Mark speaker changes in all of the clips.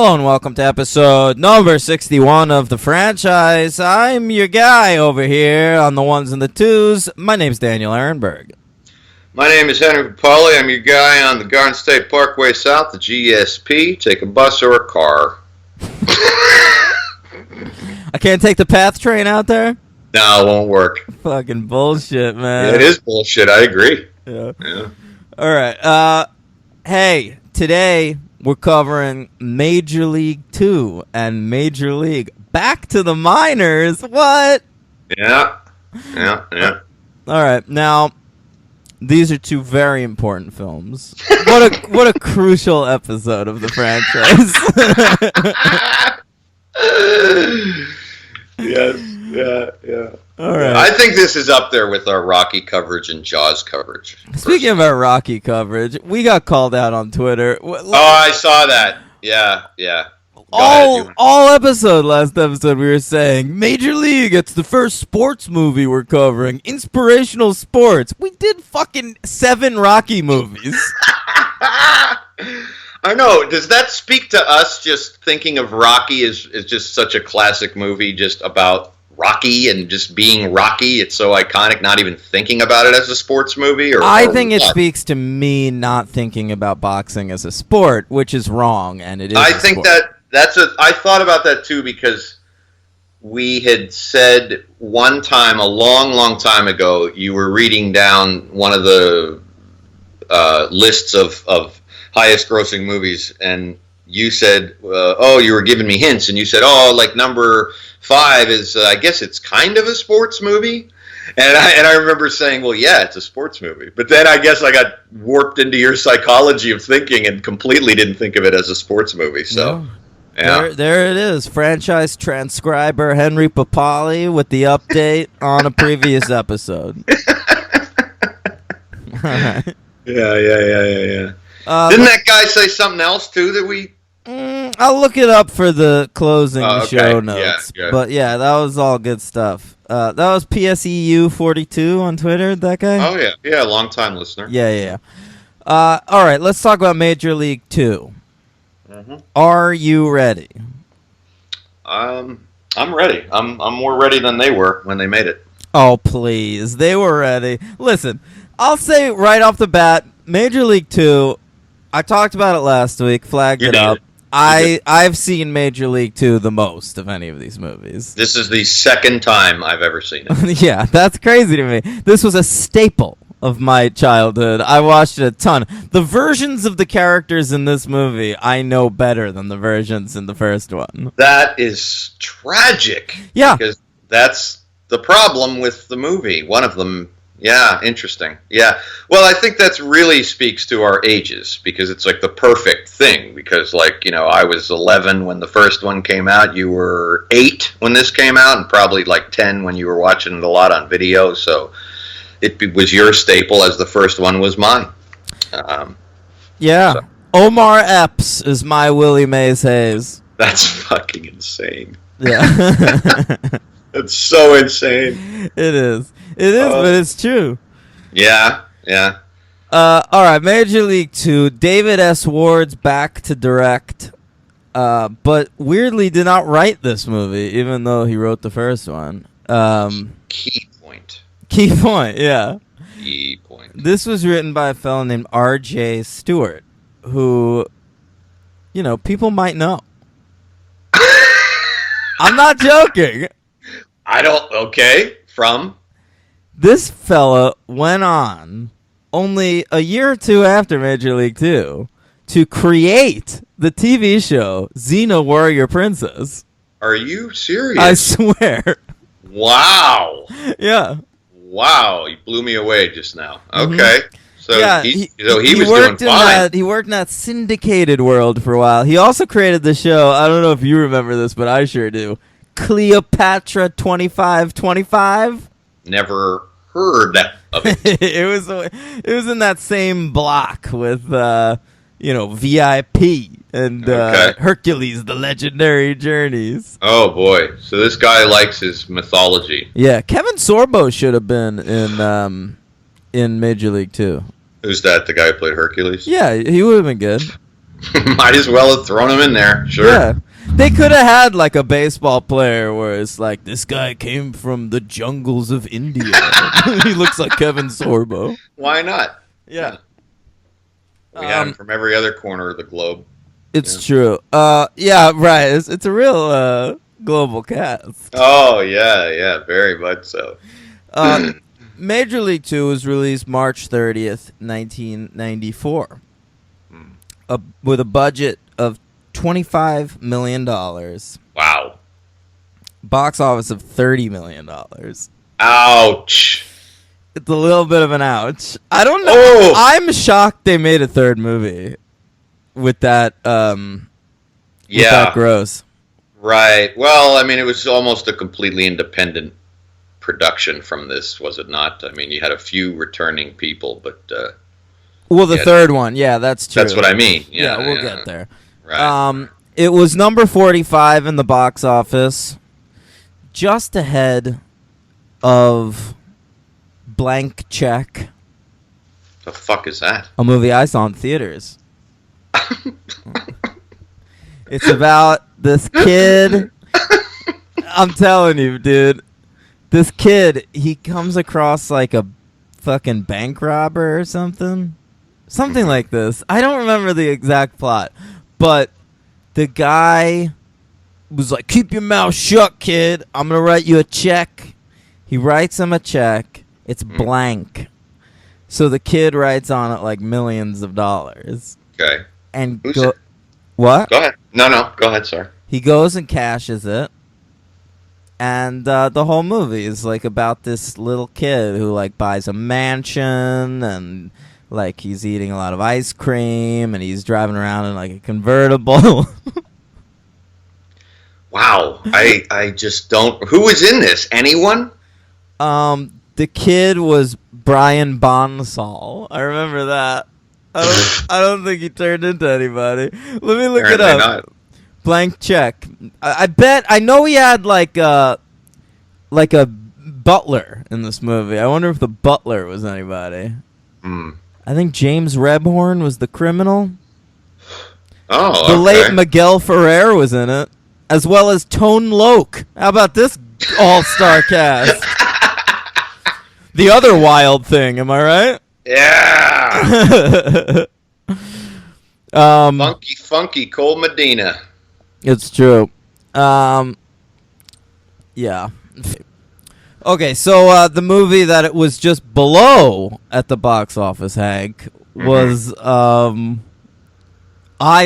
Speaker 1: Hello and welcome to episode number 61 of the franchise. I'm your guy over here on the ones and the twos. My name's Daniel Ehrenberg.
Speaker 2: My name is Henry Papali. I'm your guy on the Garden State Parkway South, the GSP. Take a bus or a car.
Speaker 1: I can't take the PATH train out there?
Speaker 2: No, it won't work.
Speaker 1: Fucking bullshit, man.
Speaker 2: Yeah, it is bullshit. I agree.
Speaker 1: Yeah. All right. Hey, today we're covering Major League 2 and Major League. Back to the minors. What?
Speaker 2: Yeah.
Speaker 1: All right. Now, these are two very important films. What a crucial episode of the franchise.
Speaker 2: Yes. Yeah.
Speaker 1: All right.
Speaker 2: I think this is up there with our Rocky coverage and Jaws coverage.
Speaker 1: Speaking of our Rocky coverage, we got called out on Twitter.
Speaker 2: Oh, I saw that. Yeah.
Speaker 1: All last episode we were saying Major League, it's the first sports movie we're covering. Inspirational sports. We did fucking 7 Rocky movies.
Speaker 2: I know. Does that speak to us just thinking of Rocky as just such a classic movie just about Rocky and just being Rocky? It's so iconic, not even thinking about it as a sports movie?
Speaker 1: I think it speaks to me not thinking about boxing as a sport, which is wrong, and it is
Speaker 2: I think
Speaker 1: sport.
Speaker 2: I thought about that too, because we had said one time, a long time ago, you were reading down one of the lists of highest grossing movies, and you said, you were giving me hints, and you said, like number 5 is, I guess it's kind of a sports movie. And I remember saying, well, yeah, it's a sports movie. But then I guess I got warped into your psychology of thinking and completely didn't think of it as a sports movie. So, yeah.
Speaker 1: There it is. Franchise transcriber Henry Papali with the update on a previous episode. All right.
Speaker 2: Yeah. Didn't that guy say something else, too, that we...
Speaker 1: I'll look it up for the closing show notes.
Speaker 2: Yeah.
Speaker 1: But yeah, that was all good stuff. That was PSEU42 on Twitter, that guy?
Speaker 2: Oh, yeah. Yeah, long-time listener.
Speaker 1: Yeah. All right, let's talk about Major League 2. Mm-hmm. Are you ready?
Speaker 2: I'm ready. I'm more ready than they were when they made it.
Speaker 1: Oh, please. They were ready. Listen, I'll say right off the bat, Major League 2, I talked about it last week, flagged it up. I've seen Major League 2 the most of any of these movies.
Speaker 2: This is the second time I've ever seen it.
Speaker 1: Yeah, that's crazy to me. This was a staple of my childhood. I watched it a ton. The versions of the characters in this movie I know better than the versions in the first one.
Speaker 2: That is tragic.
Speaker 1: Yeah.
Speaker 2: Because that's the problem with the movie. One of them. Yeah, interesting. Yeah. Well, I think that really speaks to our ages, because it's like the perfect thing. Because, I was 11 when the first one came out. You were 8 when this came out, and probably 10 when you were watching it a lot on video. So it was your staple as the first one was mine.
Speaker 1: Yeah. So. Omar Epps is my Willie Mays Hayes.
Speaker 2: That's fucking insane.
Speaker 1: Yeah.
Speaker 2: That's so insane.
Speaker 1: It is. But it's true.
Speaker 2: Yeah.
Speaker 1: All right, Major League 2, David S. Ward's back to direct, but weirdly did not write this movie, even though he wrote the first one.
Speaker 2: Key point,
Speaker 1: yeah.
Speaker 2: Key point.
Speaker 1: This was written by a fellow named R.J. Stewart, who, people might know. I'm not joking.
Speaker 2: From?
Speaker 1: This fella went on, only a year or two after Major League 2, to create the TV show Xena Warrior Princess.
Speaker 2: Are you serious?
Speaker 1: I swear.
Speaker 2: Wow.
Speaker 1: Yeah.
Speaker 2: Wow, you blew me away just now. Okay.
Speaker 1: Mm-hmm.
Speaker 2: So
Speaker 1: yeah,
Speaker 2: he was doing fine.
Speaker 1: He worked in that syndicated world for a while. He also created the show, I don't know if you remember this, but I sure do, Cleopatra 2525.
Speaker 2: Never heard of it.
Speaker 1: it was in that same block with VIP and Hercules: The Legendary Journeys.
Speaker 2: Oh boy! So this guy likes his mythology.
Speaker 1: Yeah, Kevin Sorbo should have been in Major League 2.
Speaker 2: Who's that? The guy who played Hercules?
Speaker 1: Yeah, he would have been good.
Speaker 2: Might as well have thrown him in there. Sure.
Speaker 1: Yeah. They could have had like a baseball player where it's like, this guy came from the jungles of India. He looks like Kevin Sorbo.
Speaker 2: Why not?
Speaker 1: Yeah.
Speaker 2: We had him from every other corner of the globe.
Speaker 1: It's true. Yeah, right. It's a real global cast.
Speaker 2: Oh, yeah, very much so.
Speaker 1: Major League 2 was released March 30th, 1994, with a budget of $25 million.
Speaker 2: Wow.
Speaker 1: Box office of $30 million.
Speaker 2: Ouch.
Speaker 1: It's a little bit of an ouch. I don't know.
Speaker 2: Oh.
Speaker 1: I'm shocked they made a third movie with that. With that gross.
Speaker 2: Right. Well, I mean, it was almost a completely independent production from this, was it not? I mean, you had a few returning people, but
Speaker 1: well, the third one, yeah, that's true.
Speaker 2: That's what I mean.
Speaker 1: Yeah, we'll get there.
Speaker 2: Right.
Speaker 1: It was number 45 in the box office, just ahead of Blank Check.
Speaker 2: The fuck is that?
Speaker 1: A movie I saw in theaters. It's about this kid. I'm telling you, dude. This kid, he comes across like a fucking bank robber or something. Something like this. I don't remember the exact plot. But the guy was like, keep your mouth shut, kid. I'm going to write you a check. He writes him a check. It's blank. So the kid writes on it like millions of dollars.
Speaker 2: Okay.
Speaker 1: And
Speaker 2: what? Go ahead. No. Go ahead, sir.
Speaker 1: He goes and cashes it. And the whole movie is like about this little kid who like buys a mansion and like he's eating a lot of ice cream and he's driving around in like a convertible.
Speaker 2: Wow. I just don't. Who was in this? Anyone?
Speaker 1: The kid was Brian Bonsall. I remember that. I don't think he turned into anybody. Let me look it up.
Speaker 2: Not.
Speaker 1: Blank Check. I bet. I know he had like a butler in this movie. I wonder if the butler was anybody. I think James Rebhorn was the criminal.
Speaker 2: Oh,
Speaker 1: the late Miguel Ferrer was in it, as well as Tone Loc. How about this all-star cast? The other wild thing, am I right?
Speaker 2: Yeah. Funky Cole Medina.
Speaker 1: It's true. Yeah. Okay, so the movie that it was just below at the box office, Hank, was I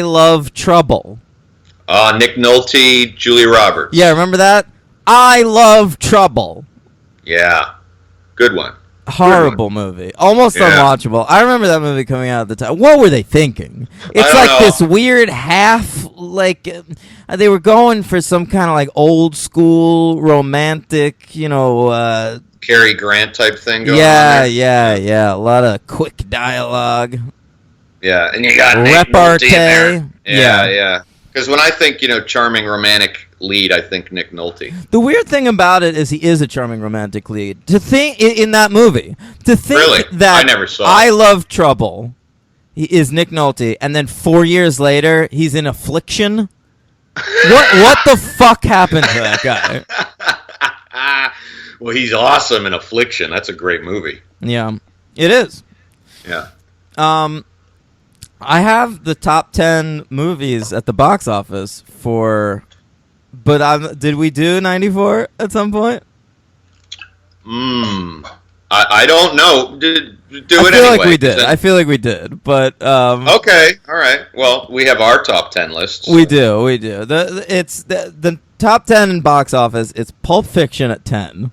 Speaker 1: Love Trouble.
Speaker 2: Nick Nolte, Julia Roberts.
Speaker 1: Yeah, remember that? I Love Trouble.
Speaker 2: Yeah. Good one.
Speaker 1: Horrible movie. Almost unwatchable. I remember that movie coming out at the time. What were they thinking? It's like this weird half, like, they were going for some kind of like old school romantic,
Speaker 2: Cary Grant type thing going on there.
Speaker 1: Yeah. A lot of quick dialogue.
Speaker 2: Yeah, and you got
Speaker 1: repartee.
Speaker 2: Yeah. Because when I think, charming romantic lead, I think Nick Nolte.
Speaker 1: The weird thing about it is he is a charming romantic lead. To think in that movie,
Speaker 2: really?
Speaker 1: That
Speaker 2: I never saw
Speaker 1: I Love Trouble is Nick Nolte, and then 4 years later he's in Affliction. What the fuck happened to that guy?
Speaker 2: Well, he's awesome in Affliction. That's a great movie.
Speaker 1: Yeah, it is.
Speaker 2: Yeah.
Speaker 1: I have the top 10 movies at the box office for, but did we do 94 at some point?
Speaker 2: I don't know. Do it anyway.
Speaker 1: I feel like we did. I feel like we did, but
Speaker 2: okay, all right. Well, we have our top 10 lists.
Speaker 1: We do. It's the top 10 in box office. It's Pulp Fiction at 10.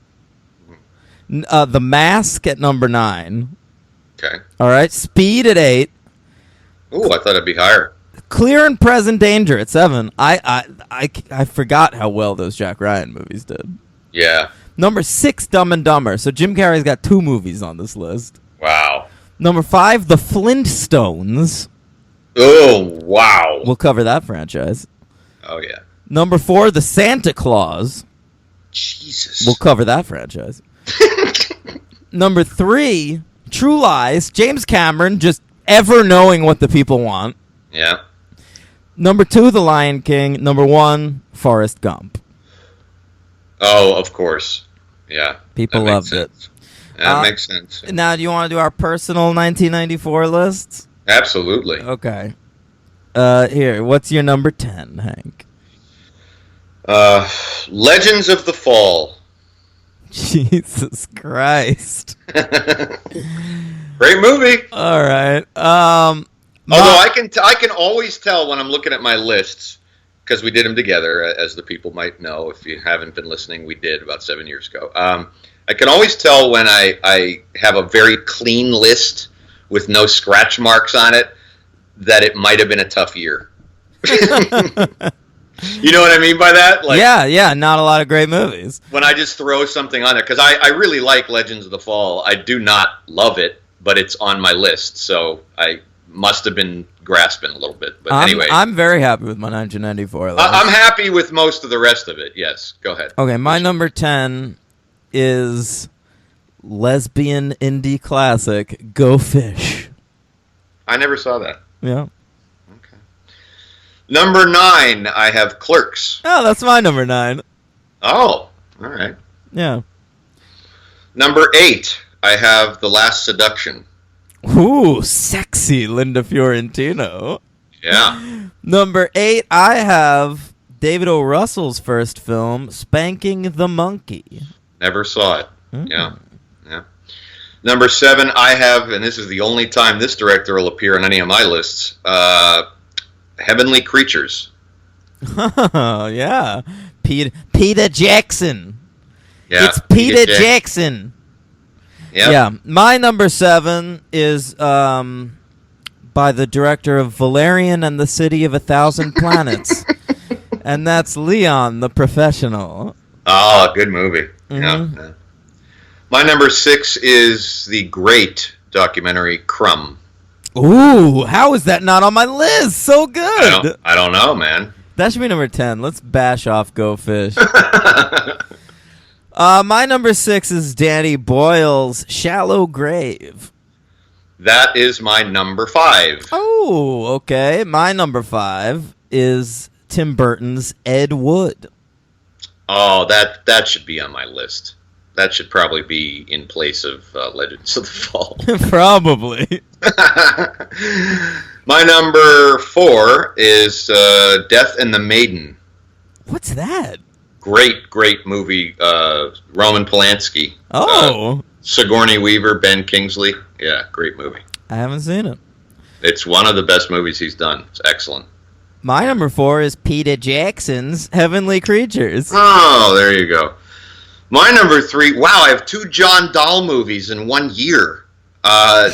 Speaker 1: The Mask at number 9.
Speaker 2: Okay.
Speaker 1: All right. Speed at 8.
Speaker 2: Ooh, I thought it'd be higher.
Speaker 1: Clear and Present Danger at 7. I forgot how well those Jack Ryan movies did.
Speaker 2: Yeah.
Speaker 1: Number 6, Dumb and Dumber. So Jim Carrey's got 2 movies on this list.
Speaker 2: Wow.
Speaker 1: Number 5, The Flintstones.
Speaker 2: Oh, wow.
Speaker 1: We'll cover that franchise.
Speaker 2: Oh, yeah.
Speaker 1: Number 4, The Santa Claus.
Speaker 2: Jesus.
Speaker 1: We'll cover that franchise. Number 3, True Lies. James Cameron just ever knowing what the people want.
Speaker 2: Yeah.
Speaker 1: Number 2, The Lion King. Number 1, Forrest Gump.
Speaker 2: Oh, of course. Yeah.
Speaker 1: People loved it.
Speaker 2: That makes sense.
Speaker 1: Now, do you want to do our personal 1994 lists?
Speaker 2: Absolutely.
Speaker 1: Okay. Here, what's your number 10, Hank?
Speaker 2: Legends of the Fall.
Speaker 1: Jesus Christ.
Speaker 2: Great movie.
Speaker 1: All right.
Speaker 2: Although I can always tell when I'm looking at my lists, because we did them together, as the people might know. If you haven't been listening, we did about 7 years ago. I can always tell when I have a very clean list with no scratch marks on it that it might have been a tough year. You know what I mean by that? Like,
Speaker 1: yeah, not a lot of great movies.
Speaker 2: When I just throw something on there, because I really like Legends of the Fall. I do not love it, but it's on my list, so I must have been grasping a little bit. But anyway.
Speaker 1: I'm very happy with my 1994 list.
Speaker 2: I'm happy with most of the rest of it, yes. Go ahead.
Speaker 1: Okay, my number 10 is lesbian indie classic, Go Fish.
Speaker 2: I never saw that.
Speaker 1: Yeah.
Speaker 2: Number 9, I have Clerks.
Speaker 1: Oh, that's my number 9.
Speaker 2: Oh, all right.
Speaker 1: Yeah.
Speaker 2: Number 8, I have The Last Seduction.
Speaker 1: Ooh, sexy Linda Fiorentino.
Speaker 2: Yeah.
Speaker 1: Number 8, I have David O. Russell's first film, Spanking the Monkey.
Speaker 2: Never saw it. Yeah. Number 7, I have, and this is the only time this director will appear on any of my lists, Heavenly Creatures.
Speaker 1: Oh, yeah. Peter Jackson.
Speaker 2: Yeah,
Speaker 1: it's Peter Jackson.
Speaker 2: Yep.
Speaker 1: Yeah. My number 7 is by the director of Valerian and the City of 1,000 Planets. And that's Leon, the Professional.
Speaker 2: Oh, good movie.
Speaker 1: Mm-hmm.
Speaker 2: Yeah. My number 6 is the great documentary Crumb.
Speaker 1: Ooh, how is that not on my list? So good.
Speaker 2: I don't know, man.
Speaker 1: That should be number 10. Let's bash off Go Fish. My number 6 is Danny Boyle's Shallow Grave.
Speaker 2: That is my number 5.
Speaker 1: Oh, okay. My number 5 is Tim Burton's Ed Wood.
Speaker 2: Oh, that should be on my list. That should probably be in place of Legends of the Fall.
Speaker 1: Probably.
Speaker 2: My number 4 is Death and the Maiden.
Speaker 1: What's that?
Speaker 2: Great movie. Roman Polanski.
Speaker 1: Oh.
Speaker 2: Sigourney Weaver, Ben Kingsley. Yeah, great movie.
Speaker 1: I haven't seen it.
Speaker 2: It's one of the best movies he's done. It's excellent.
Speaker 1: My number 4 is Peter Jackson's Heavenly Creatures.
Speaker 2: Oh, there you go. My number 3, wow, I have 2 John Dahl movies in 1 year.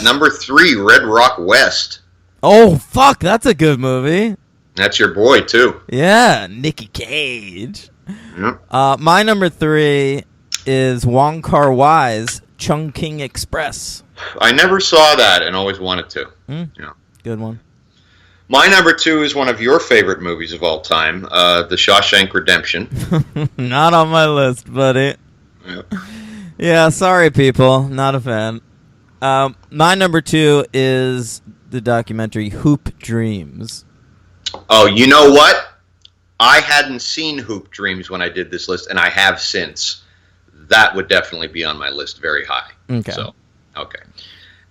Speaker 2: Number 3, Red Rock West.
Speaker 1: Oh, fuck, that's a good movie.
Speaker 2: That's your boy, too.
Speaker 1: Yeah, Nicky Cage.
Speaker 2: Yep.
Speaker 1: My number 3 is Wong Kar-wai's Chungking Express.
Speaker 2: I never saw that and always wanted to. Yeah.
Speaker 1: Good one.
Speaker 2: My number 2 is one of your favorite movies of all time, The Shawshank Redemption.
Speaker 1: Not on my list, buddy.
Speaker 2: Yep.
Speaker 1: Yeah, sorry, people. Not a fan. My number 2 is the documentary Hoop Dreams.
Speaker 2: Oh, you know what? I hadn't seen Hoop Dreams when I did this list, and I have since. That would definitely be on my list very high.
Speaker 1: Okay.
Speaker 2: So, okay.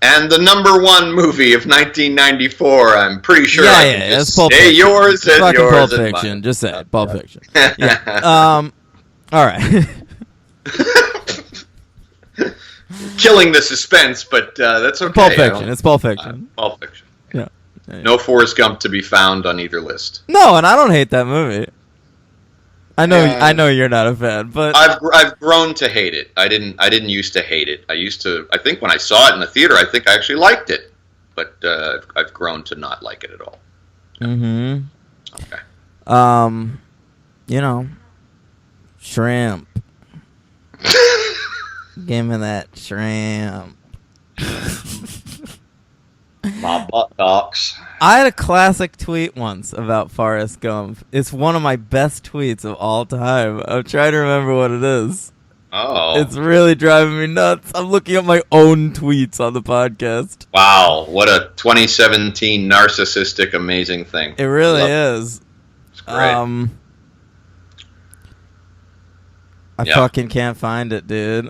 Speaker 2: And the number 1 movie of 1994, I'm pretty sure I can just say yours and yours
Speaker 1: Pulp
Speaker 2: and
Speaker 1: Fiction.
Speaker 2: mine.
Speaker 1: Just say it. Pulp Fiction. Yeah. All right.
Speaker 2: Killing the suspense, but that's okay.
Speaker 1: Pulp Fiction. It's Pulp Fiction.
Speaker 2: Pulp Fiction.
Speaker 1: Yeah.
Speaker 2: No Forrest Gump to be found on either list.
Speaker 1: No, and I don't hate that movie. I know you're not a fan, but
Speaker 2: I've grown to hate it. I didn't used to hate it. I think when I saw it in the theater, I think I actually liked it, but I've grown to not like it at all.
Speaker 1: Mm-hmm.
Speaker 2: Okay.
Speaker 1: You know, shrimp. Give me that shrimp.
Speaker 2: My buttocks.
Speaker 1: I had a classic tweet once about Forrest Gump. It's one of my best tweets of all time. I'm trying to remember what it is.
Speaker 2: Oh.
Speaker 1: It's really driving me nuts. I'm looking at my own tweets on the podcast.
Speaker 2: Wow, what a 2017 narcissistic, amazing thing.
Speaker 1: It really is.
Speaker 2: It's great.
Speaker 1: I fucking can't find it, dude.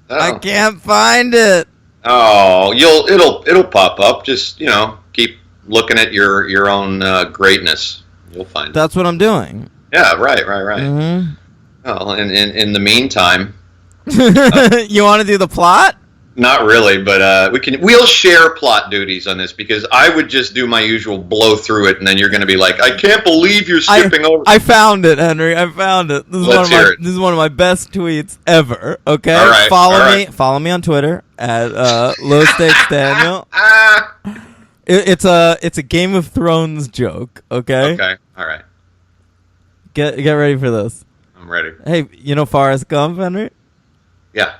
Speaker 2: Oh.
Speaker 1: I can't find it.
Speaker 2: Oh, it'll pop up. Just keep looking at your own greatness. You'll find it.
Speaker 1: That's what I'm doing.
Speaker 2: Yeah, right.
Speaker 1: Mm-hmm.
Speaker 2: Well, in the meantime,
Speaker 1: you want to do the plot?
Speaker 2: not really, but we'll share plot duties on this because I would just do my usual blow through it, and then you're going to be like, I can't believe you're skipping over.
Speaker 1: I found it, Henry. I found it.
Speaker 2: Let's hear it.
Speaker 1: This is one of my best tweets ever. Okay,
Speaker 2: all right,
Speaker 1: Follow me on Twitter at Low Stakes Daniel.
Speaker 2: Ah.
Speaker 1: It's a Game of Thrones joke. Okay.
Speaker 2: Okay. All right.
Speaker 1: Get ready for this.
Speaker 2: I'm ready.
Speaker 1: Hey, you know Forrest Gump, Henry?
Speaker 2: Yeah.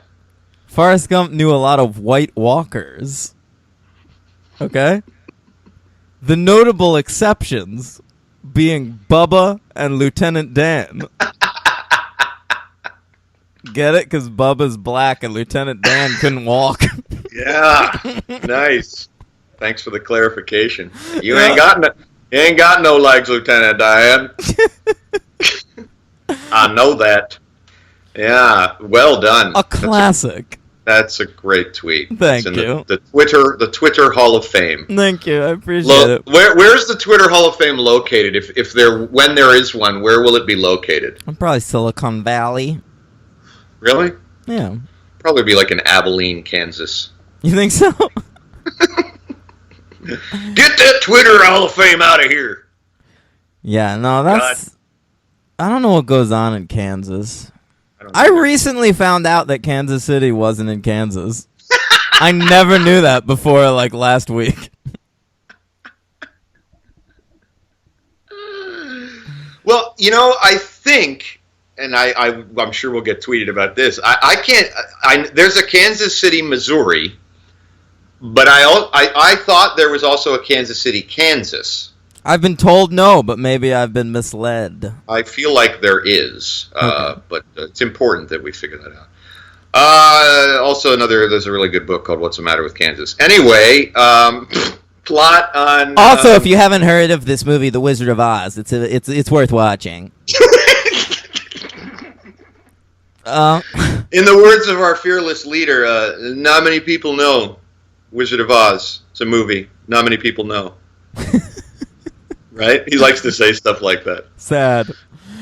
Speaker 1: Forrest Gump knew a lot of White Walkers. Okay? The notable exceptions being Bubba and Lieutenant Dan. Get it? Because Bubba's black and Lieutenant Dan couldn't walk.
Speaker 2: Yeah. Nice. Thanks for the clarification. You ain't got no legs, Lieutenant Dan. I know that. Yeah, well done.
Speaker 1: A classic.
Speaker 2: That's a great tweet.
Speaker 1: Thank
Speaker 2: it's in
Speaker 1: you.
Speaker 2: The Twitter Hall of Fame.
Speaker 1: Thank you. I appreciate it.
Speaker 2: Where's the Twitter Hall of Fame located? When there is one, where will it be located?
Speaker 1: Probably Silicon Valley.
Speaker 2: Really?
Speaker 1: Yeah.
Speaker 2: Probably be like in Abilene, Kansas.
Speaker 1: You think so?
Speaker 2: Get that Twitter Hall of Fame out of here.
Speaker 1: Yeah, no, that's... I don't know what goes on in Kansas.
Speaker 2: I
Speaker 1: recently found out that Kansas City wasn't in Kansas. I never knew that before, like, last week.
Speaker 2: Well, I think, and I'm sure we'll get tweeted about this. There's a Kansas City, Missouri, but I thought there was also a Kansas City, Kansas.
Speaker 1: I've been told no, but maybe I've been misled.
Speaker 2: I feel like there is,
Speaker 1: Okay.
Speaker 2: but it's important that we figure that out. Also, there's a really good book called What's the Matter with Kansas. Anyway, plot on...
Speaker 1: Also, if you haven't heard of this movie, The Wizard of Oz, it's worth watching.
Speaker 2: In the words of our fearless leader, not many people know Wizard of Oz. It's a movie. Not many people know. Right? He likes to say stuff like that.
Speaker 1: Sad.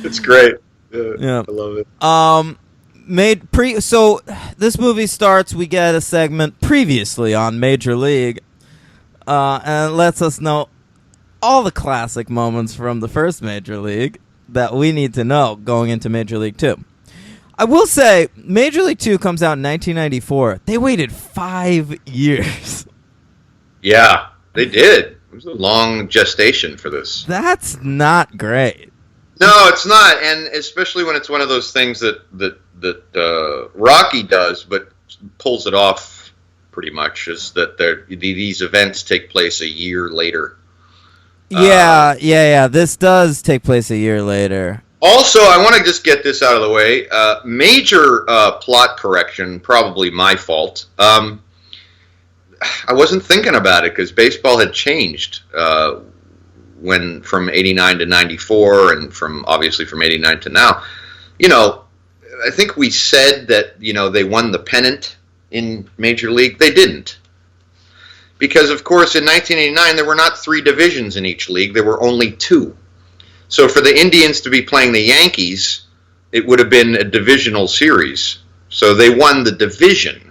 Speaker 2: It's great.
Speaker 1: Yeah.
Speaker 2: I love it.
Speaker 1: So this movie starts, we get a segment previously on Major League, and it lets us know all the classic moments from the first Major League that we need to know going into Major League 2. I will say, Major League 2 comes out in 1994. They waited 5 years.
Speaker 2: Yeah, they did. It was a long gestation for this.
Speaker 1: That's not great.
Speaker 2: No, it's not, and especially when it's one of those things that Rocky does, but pulls it off pretty much, is that these events take place a year later.
Speaker 1: Yeah. This does take place a year later.
Speaker 2: Also, I want to just get this out of the way. Major plot correction, probably my fault. I wasn't thinking about it because baseball had changed when from 89 to 94 and obviously from 89 to now. I think we said that, they won the pennant in Major League. They didn't. Because, of course, in 1989, there were not 3 divisions in each league. There were only 2. So for the Indians to be playing the Yankees, it would have been a divisional series. So they won the division.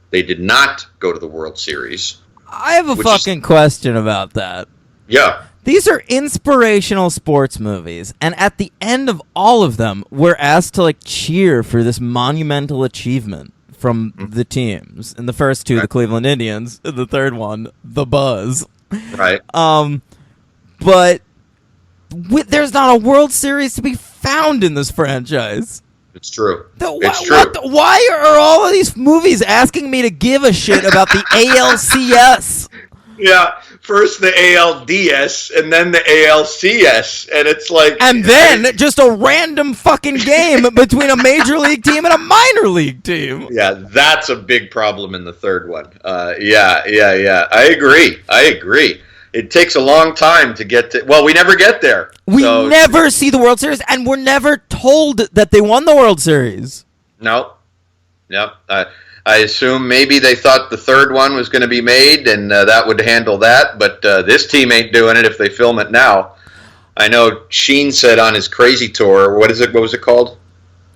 Speaker 2: They did not go to the World Series.
Speaker 1: I have a fucking question about that.
Speaker 2: Yeah.
Speaker 1: These are inspirational sports movies, and at the end of all of them, we're asked to cheer for this monumental achievement from the teams. In the first 2, the Cleveland Indians. In the third one, the Buzz.
Speaker 2: Right.
Speaker 1: But there's not a World Series to be found in this franchise.
Speaker 2: It's true.
Speaker 1: It's true. Why are all of these movies asking me to give a shit about the ALCS?
Speaker 2: Yeah, first the ALDS and then the ALCS, and it's like,
Speaker 1: And then just a random fucking game between a major league team and a minor league team.
Speaker 2: yeah, that's a big problem in the third one. Yeah. I agree. It takes a long time to get to. Well, we never get there.
Speaker 1: We never see the World Series, and we're never told that they won the World Series.
Speaker 2: No. I assume maybe they thought the third one was going to be made, and that would handle that. But this team ain't doing it if they film it now. I know Sheen said on his Crazy Tour, what was it called?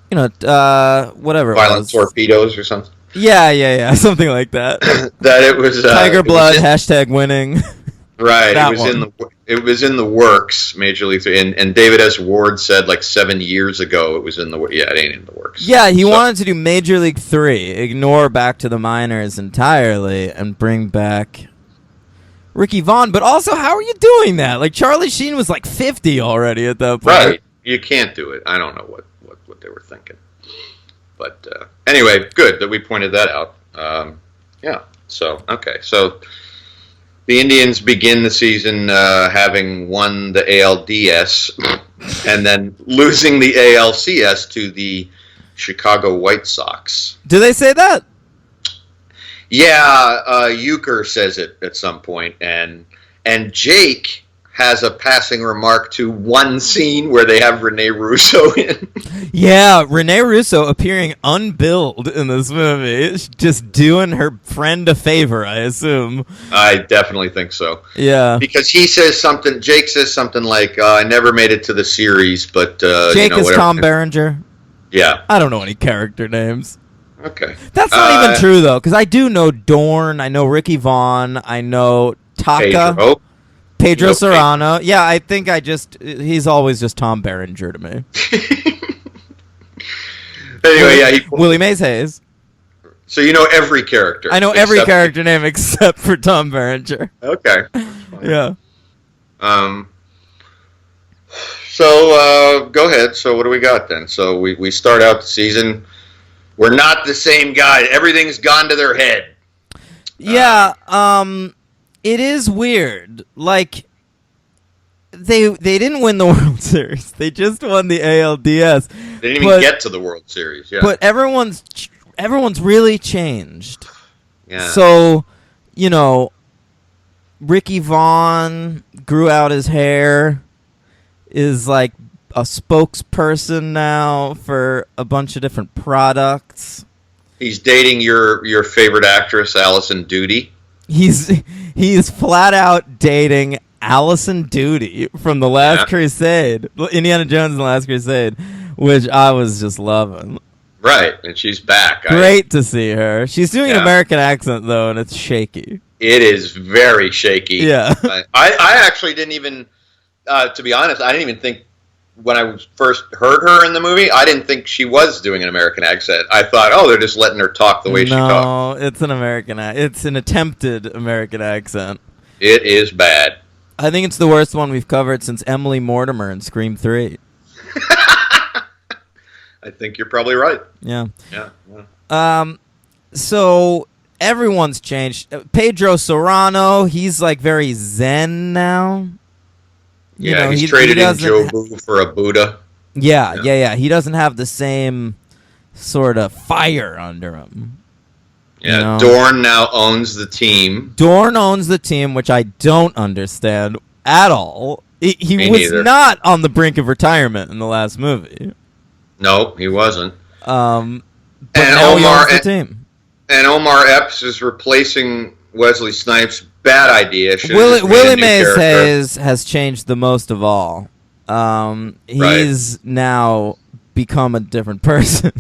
Speaker 1: Whatever.
Speaker 2: Violent Torpedoes or something.
Speaker 1: Yeah, something like that.
Speaker 2: That it was
Speaker 1: Tiger Blood #winning.
Speaker 2: Right, it was in the works, Major League 3, and David S. Ward said like 7 years ago it was in the works. Yeah, it ain't in the works.
Speaker 1: Yeah, he wanted to do Major League 3, ignore Back to the Minors entirely, and bring back Ricky Vaughn. But also, how are you doing that? Like, Charlie Sheen was like 50 already at that point.
Speaker 2: Right, you can't do it. I don't know what they were thinking. But anyway, good that we pointed that out. Yeah, so, okay, so the Indians begin the season having won the ALDS and then losing the ALCS to the Chicago White Sox.
Speaker 1: Do they say that?
Speaker 2: Yeah, Euchre says it at some point, and Jake has a passing remark to one scene where they have Rene Russo in.
Speaker 1: Yeah, Rene Russo appearing unbilled in this movie, just doing her friend a favor, I assume.
Speaker 2: I definitely think so.
Speaker 1: Yeah,
Speaker 2: because Jake says something like, "I never made it to the series," but
Speaker 1: Jake is Tom Berenger.
Speaker 2: Yeah,
Speaker 1: I don't know any character names.
Speaker 2: Okay,
Speaker 1: that's not even true though, because I do know Dorn, I know Ricky Vaughn, I know Taka. Pedro Serrano. Yeah, I think he's always just Tom Berenger to me.
Speaker 2: Anyway, yeah.
Speaker 1: Willie Mays Hayes.
Speaker 2: So you know every character.
Speaker 1: I know every character name except for Tom Berenger.
Speaker 2: Okay.
Speaker 1: Yeah.
Speaker 2: So go ahead. So what do we got then? So we start out the season. We're not the same guy. Everything's gone to their head.
Speaker 1: Yeah. It is weird. Like, they didn't win the World Series. They just won the ALDS.
Speaker 2: They didn't even get to the World Series. Yeah.
Speaker 1: But everyone's really changed.
Speaker 2: Yeah.
Speaker 1: So, Ricky Vaughn grew out his hair, is like a spokesperson now for a bunch of different products.
Speaker 2: He's dating your favorite actress, Allison Doody.
Speaker 1: He's flat out dating Allison Doody from The Last Crusade, Indiana Jones and The Last Crusade, which I was just loving.
Speaker 2: Right, and she's back.
Speaker 1: Great to see her. She's doing an American accent though, and it's shaky.
Speaker 2: It is very shaky.
Speaker 1: Yeah,
Speaker 2: I actually didn't even, to be honest, I didn't even think when I first heard her in the movie, I didn't think she was doing an American accent. I thought, they're just letting her talk the way she talks.
Speaker 1: No, it's an it's an attempted American accent.
Speaker 2: It is bad.
Speaker 1: I think it's the worst one we've covered since Emily Mortimer in Scream 3.
Speaker 2: I think you're probably right.
Speaker 1: Yeah. So everyone's changed. Pedro Serrano, he's like very zen now.
Speaker 2: He's traded in Jobu for a Buddha.
Speaker 1: Yeah. He doesn't have the same sort of fire under him.
Speaker 2: Yeah, Dorn now owns the team.
Speaker 1: Dorn owns the team, which I don't understand at all. He was
Speaker 2: neither.
Speaker 1: Not on the brink of retirement in the last movie.
Speaker 2: No, he wasn't.
Speaker 1: But now he owns the team.
Speaker 2: And Omar Epps is replacing Wesley Snipes. Bad idea.
Speaker 1: Willie Mays Hayes has changed the most of all. He's now become a different person.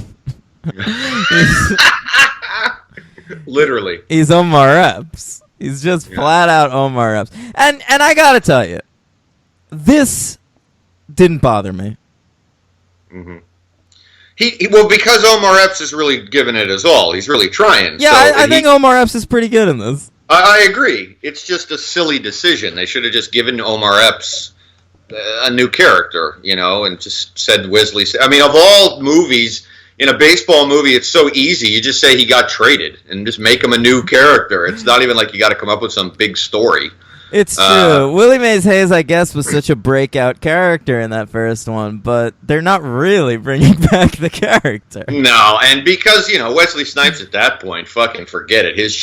Speaker 2: Literally.
Speaker 1: He's Omar Epps. He's just flat out Omar Epps. And I gotta tell you, this didn't bother me.
Speaker 2: Mm-hmm. Because Omar Epps is really giving it his all. He's really trying.
Speaker 1: Yeah, I think Omar Epps is pretty good in this.
Speaker 2: I agree. It's just a silly decision. They should have just given Omar Epps a new character, and just said Wesley. I mean, of all movies in a baseball movie, it's so easy. You just say he got traded and just make him a new character. It's not even like you got to come up with some big story.
Speaker 1: It's true. Willie Mays Hayes, I guess, was such a breakout character in that first one, but they're not really bringing back the character.
Speaker 2: No, and because, Wesley Snipes at that point, fucking forget it. His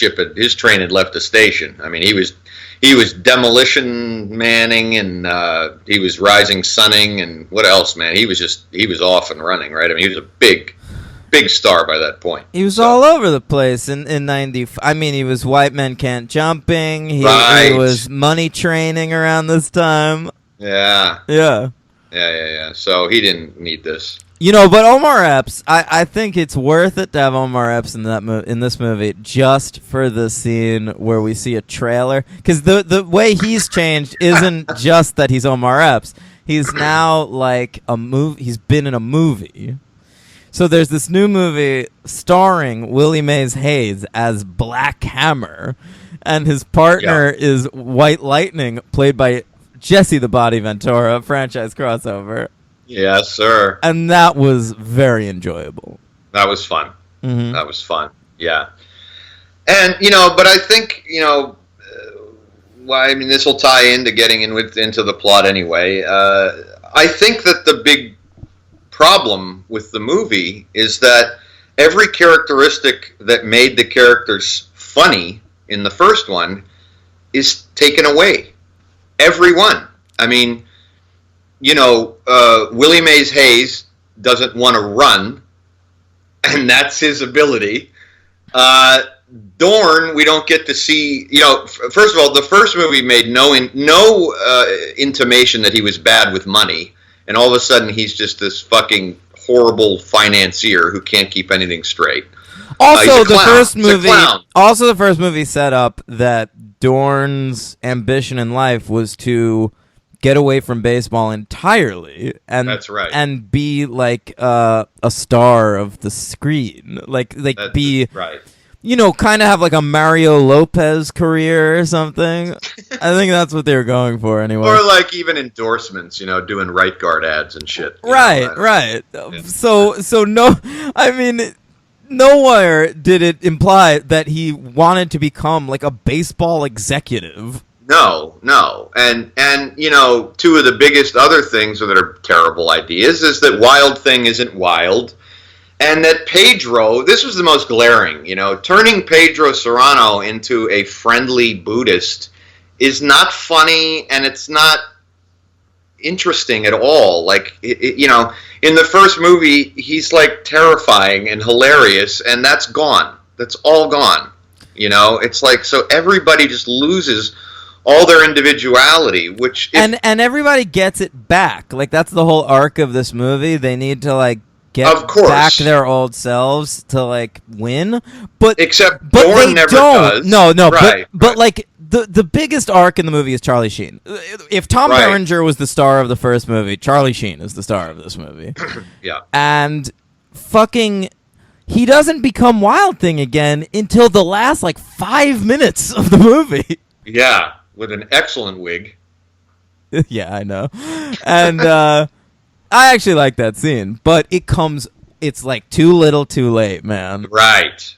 Speaker 2: train had left the station. I mean, he was demolition manning, and he was rising sunning, and what else, man? He was off and running, right? I mean, he was a big star by that point.
Speaker 1: He was all over the place in 90. I mean, he was White Men Can't Jumping. He was Money Training around this time.
Speaker 2: Yeah.
Speaker 1: Yeah.
Speaker 2: Yeah. So he didn't need this.
Speaker 1: But Omar Epps, I think it's worth it to have Omar Epps in this movie just for the scene where we see a trailer. Because the way he's changed isn't just that he's Omar Epps. He's now like he's been in a movie. So there's this new movie starring Willie Mays Hayes as Black Hammer, and his partner is White Lightning, played by Jesse the Body Ventura, franchise crossover.
Speaker 2: Yes, sir.
Speaker 1: And that was very enjoyable.
Speaker 2: That was fun.
Speaker 1: Mm-hmm.
Speaker 2: That was fun. Yeah. And, but I think, this will tie into getting into the plot anyway. I think that the big problem with the movie is that every characteristic that made the characters funny in the first one is taken away. Every one. I mean, Willie Mays Hayes doesn't want to run, and that's his ability. Dorn, we don't get to see. First of all, the first movie made no intimation that he was bad with money. And all of a sudden, he's just this fucking horrible financier who can't keep anything straight.
Speaker 1: Also, the first movie set up that Dorn's ambition in life was to get away from baseball entirely, and
Speaker 2: that's right,
Speaker 1: and be like a star of the screen, right. Kind of have like a Mario Lopez career or something. I think that's what they were going for anyway.
Speaker 2: Or like even endorsements, doing Right Guard ads and shit.
Speaker 1: Right. Yeah. So no, I mean, nowhere did it imply that he wanted to become like a baseball executive.
Speaker 2: No. And two of the biggest other things that are terrible ideas is that Wild Thing isn't wild. And that Pedro, this was the most glaring, turning Pedro Serrano into a friendly Buddhist is not funny, and it's not interesting at all. Like, in the first movie, he's like terrifying and hilarious, and that's gone. That's all gone. It's like, so everybody just loses all their individuality, which... and
Speaker 1: everybody gets it back. Like, that's the whole arc of this movie. They need to, like, get back their old selves to like win, but
Speaker 2: Dorn never does.
Speaker 1: No,
Speaker 2: right,
Speaker 1: but like the biggest arc in the movie is Charlie Sheen. If Tom Berenger was the star of the first movie, Charlie Sheen is the star of this movie.
Speaker 2: Yeah,
Speaker 1: and fucking he doesn't become Wild Thing again until the last like 5 minutes of the movie.
Speaker 2: Yeah, with an excellent wig.
Speaker 1: Yeah, I know, and. I actually like that scene, but it's like too little too late, man.
Speaker 2: Right,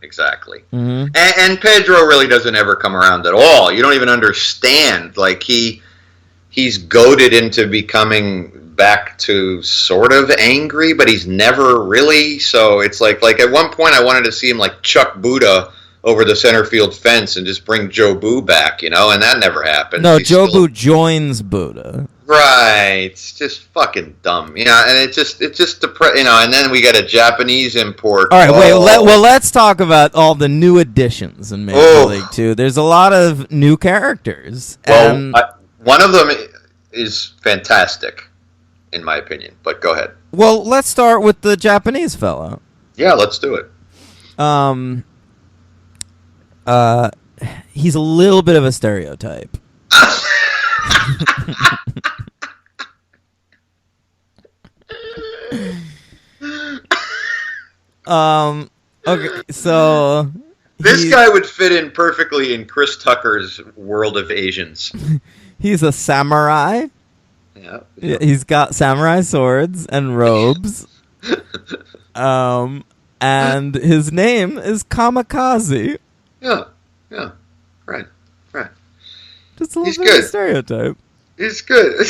Speaker 2: exactly.
Speaker 1: Mm-hmm.
Speaker 2: And Pedro really doesn't ever come around at all. You don't even understand. Like, he's goaded into becoming back to sort of angry, but he's never really. So it's like at one point I wanted to see him like Chuck Buddha over the center field fence and just bring Joe Boo back, and that never happened.
Speaker 1: No, Joe Boo joins Buddha.
Speaker 2: Right, it's just fucking dumb, and it's just and then we got a Japanese import.
Speaker 1: All right, let's talk about all the new additions in Major League 2. There's a lot of new characters.
Speaker 2: Well, one of them is fantastic, in my opinion. But go ahead.
Speaker 1: Well, let's start with the Japanese fella.
Speaker 2: Yeah, let's do it.
Speaker 1: He's a little bit of a stereotype. Okay, so
Speaker 2: this guy would fit in perfectly in Chris Tucker's world of Asians.
Speaker 1: He's a samurai.
Speaker 2: Yeah.
Speaker 1: He's got samurai swords and robes. And his name is Kamikaze.
Speaker 2: Yeah, right.
Speaker 1: Just a little
Speaker 2: He's
Speaker 1: bit
Speaker 2: good.
Speaker 1: of a stereotype.
Speaker 2: He's good.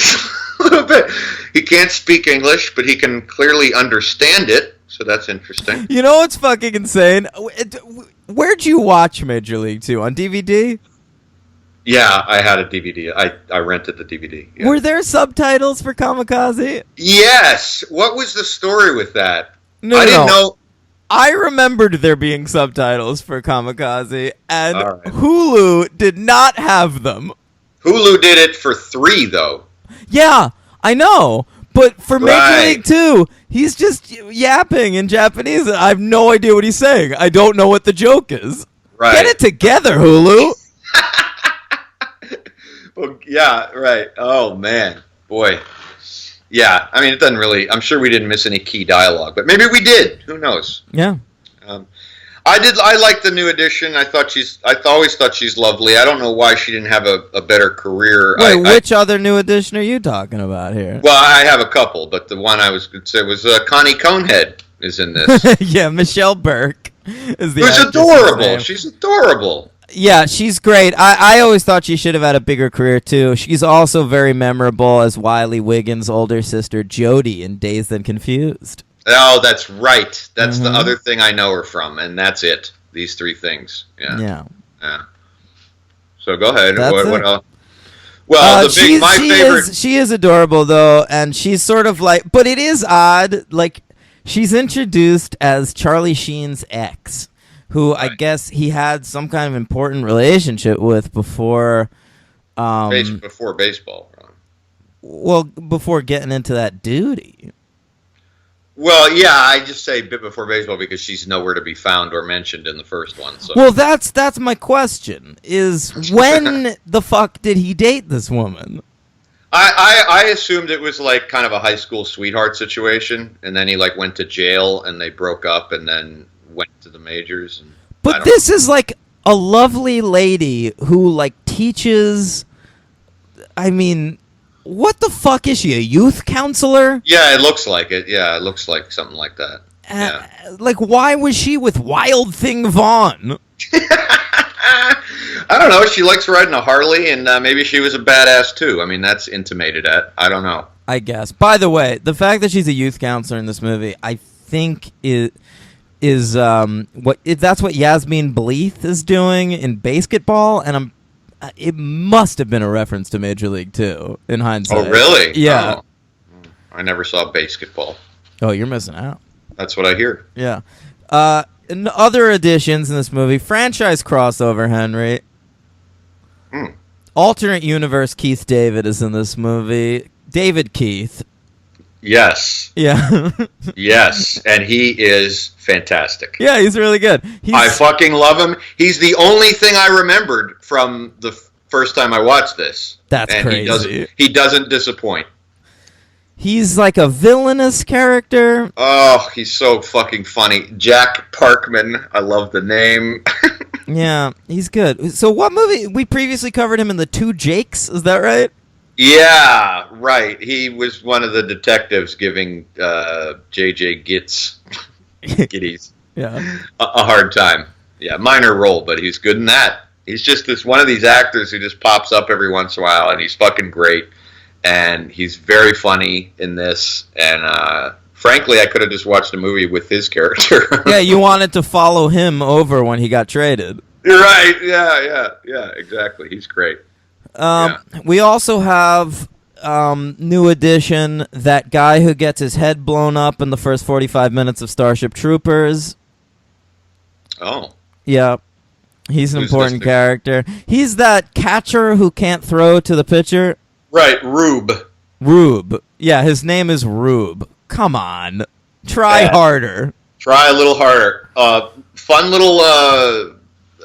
Speaker 2: A little bit. He can't speak English, but he can clearly understand it, so that's interesting.
Speaker 1: You know what's fucking insane? Where'd you watch Major League 2? On DVD?
Speaker 2: Yeah, I had a DVD. I rented the DVD. Yeah.
Speaker 1: Were there subtitles for Kamikaze?
Speaker 2: Yes. What was the story with that?
Speaker 1: No,
Speaker 2: I didn't know.
Speaker 1: I remembered there being subtitles for Kamikaze, and
Speaker 2: All right.
Speaker 1: Hulu did not have them.
Speaker 2: Hulu did it for $3, though.
Speaker 1: Yeah, I know. But for Major
Speaker 2: Right.
Speaker 1: League 2, he's just yapping in Japanese. I have no idea what he's saying. I don't know what the joke is.
Speaker 2: Right.
Speaker 1: Get it together, Hulu.
Speaker 2: Well, yeah, right. Oh, man. Boy. Yeah, I mean, it doesn't really... I'm sure we didn't miss any key dialogue, but maybe we did. Who knows?
Speaker 1: Yeah.
Speaker 2: I like the new edition. I always thought she's lovely. I don't know why she didn't have a better career.
Speaker 1: Wait, which other new edition are you talking about here?
Speaker 2: Well, I have a couple, but the one I was going to say was Connie Conehead is in this.
Speaker 1: Yeah, Michelle Burke is the
Speaker 2: Who's
Speaker 1: actress's
Speaker 2: adorable.
Speaker 1: name.
Speaker 2: She's adorable.
Speaker 1: Yeah, she's great. I always thought she should have had a bigger career, too. She's also very memorable as Wiley Wiggins' older sister, Jodie, in Dazed and Confused.
Speaker 2: Oh, that's right. That's the other thing I know her from, and that's it. These three things. Yeah. So go ahead.
Speaker 1: That's
Speaker 2: What
Speaker 1: it.
Speaker 2: else? Well, favorite.
Speaker 1: She is adorable, though, and she's sort of like... But it is odd. Like, she's introduced as Charlie Sheen's ex, who I guess he had some kind of important relationship with before...
Speaker 2: Before baseball.
Speaker 1: Well, before getting into that duty.
Speaker 2: Well, yeah, I just say bit before baseball because she's nowhere to be found or mentioned in the first one. So.
Speaker 1: Well, that's my question, is when the fuck did he date this woman?
Speaker 2: I assumed it was like kind of a high school sweetheart situation, and then he like went to jail, and they broke up, and then went to the majors. And
Speaker 1: But this is like a lovely lady who like teaches. I mean, what the fuck is she? A youth counselor?
Speaker 2: Yeah, it looks like it. Yeah, it looks like something like that. Yeah.
Speaker 1: Like, why was she with Wild Thing Vaughn?
Speaker 2: I don't know. She likes riding a Harley, and maybe she was a badass too. I mean, that's intimated at. I don't know.
Speaker 1: I guess. By the way, the fact that she's a youth counselor in this movie, I think is that's what Yasmin Bleeth is doing in Basketball, and it must have been a reference to Major League 2 in hindsight.
Speaker 2: Oh, really?
Speaker 1: Yeah.
Speaker 2: Oh. I never saw Basketball.
Speaker 1: Oh, you're missing out.
Speaker 2: That's what I hear.
Speaker 1: Yeah. In other additions in this movie, franchise crossover, Henry. Alternate universe Keith David is in this movie. David Keith.
Speaker 2: Yes.
Speaker 1: Yeah.
Speaker 2: Yes. And he is fantastic.
Speaker 1: Yeah, he's really good.
Speaker 2: I fucking love him. He's the only thing I remembered from the first time I watched this.
Speaker 1: That's
Speaker 2: and
Speaker 1: crazy.
Speaker 2: He doesn't disappoint.
Speaker 1: He's like a villainous character.
Speaker 2: Oh, he's so fucking funny. Jack Parkman. I love the name.
Speaker 1: Yeah, he's good. So what movie? We previously covered him in The Two Jakes. Is that right?
Speaker 2: Yeah, right. He was one of the detectives giving J.J. Giddies
Speaker 1: Yeah.
Speaker 2: a hard time. Yeah, minor role, but he's good in that. He's just this one of these actors who just pops up every once in a while, and he's fucking great. And he's very funny in this. And frankly, I could have just watched a movie with his character.
Speaker 1: Yeah, you wanted to follow him over when he got traded.
Speaker 2: You're right. Yeah, exactly. He's great.
Speaker 1: We also have new addition, that guy who gets his head blown up in the first 45 minutes of Starship Troopers.
Speaker 2: Oh.
Speaker 1: Yeah. He's an
Speaker 2: Who's
Speaker 1: important
Speaker 2: this?
Speaker 1: character. He's that catcher who can't throw to the pitcher.
Speaker 2: Right, Rube.
Speaker 1: Rube. Yeah, his name is Rube. Come on. Try harder.
Speaker 2: Try a little harder. Fun little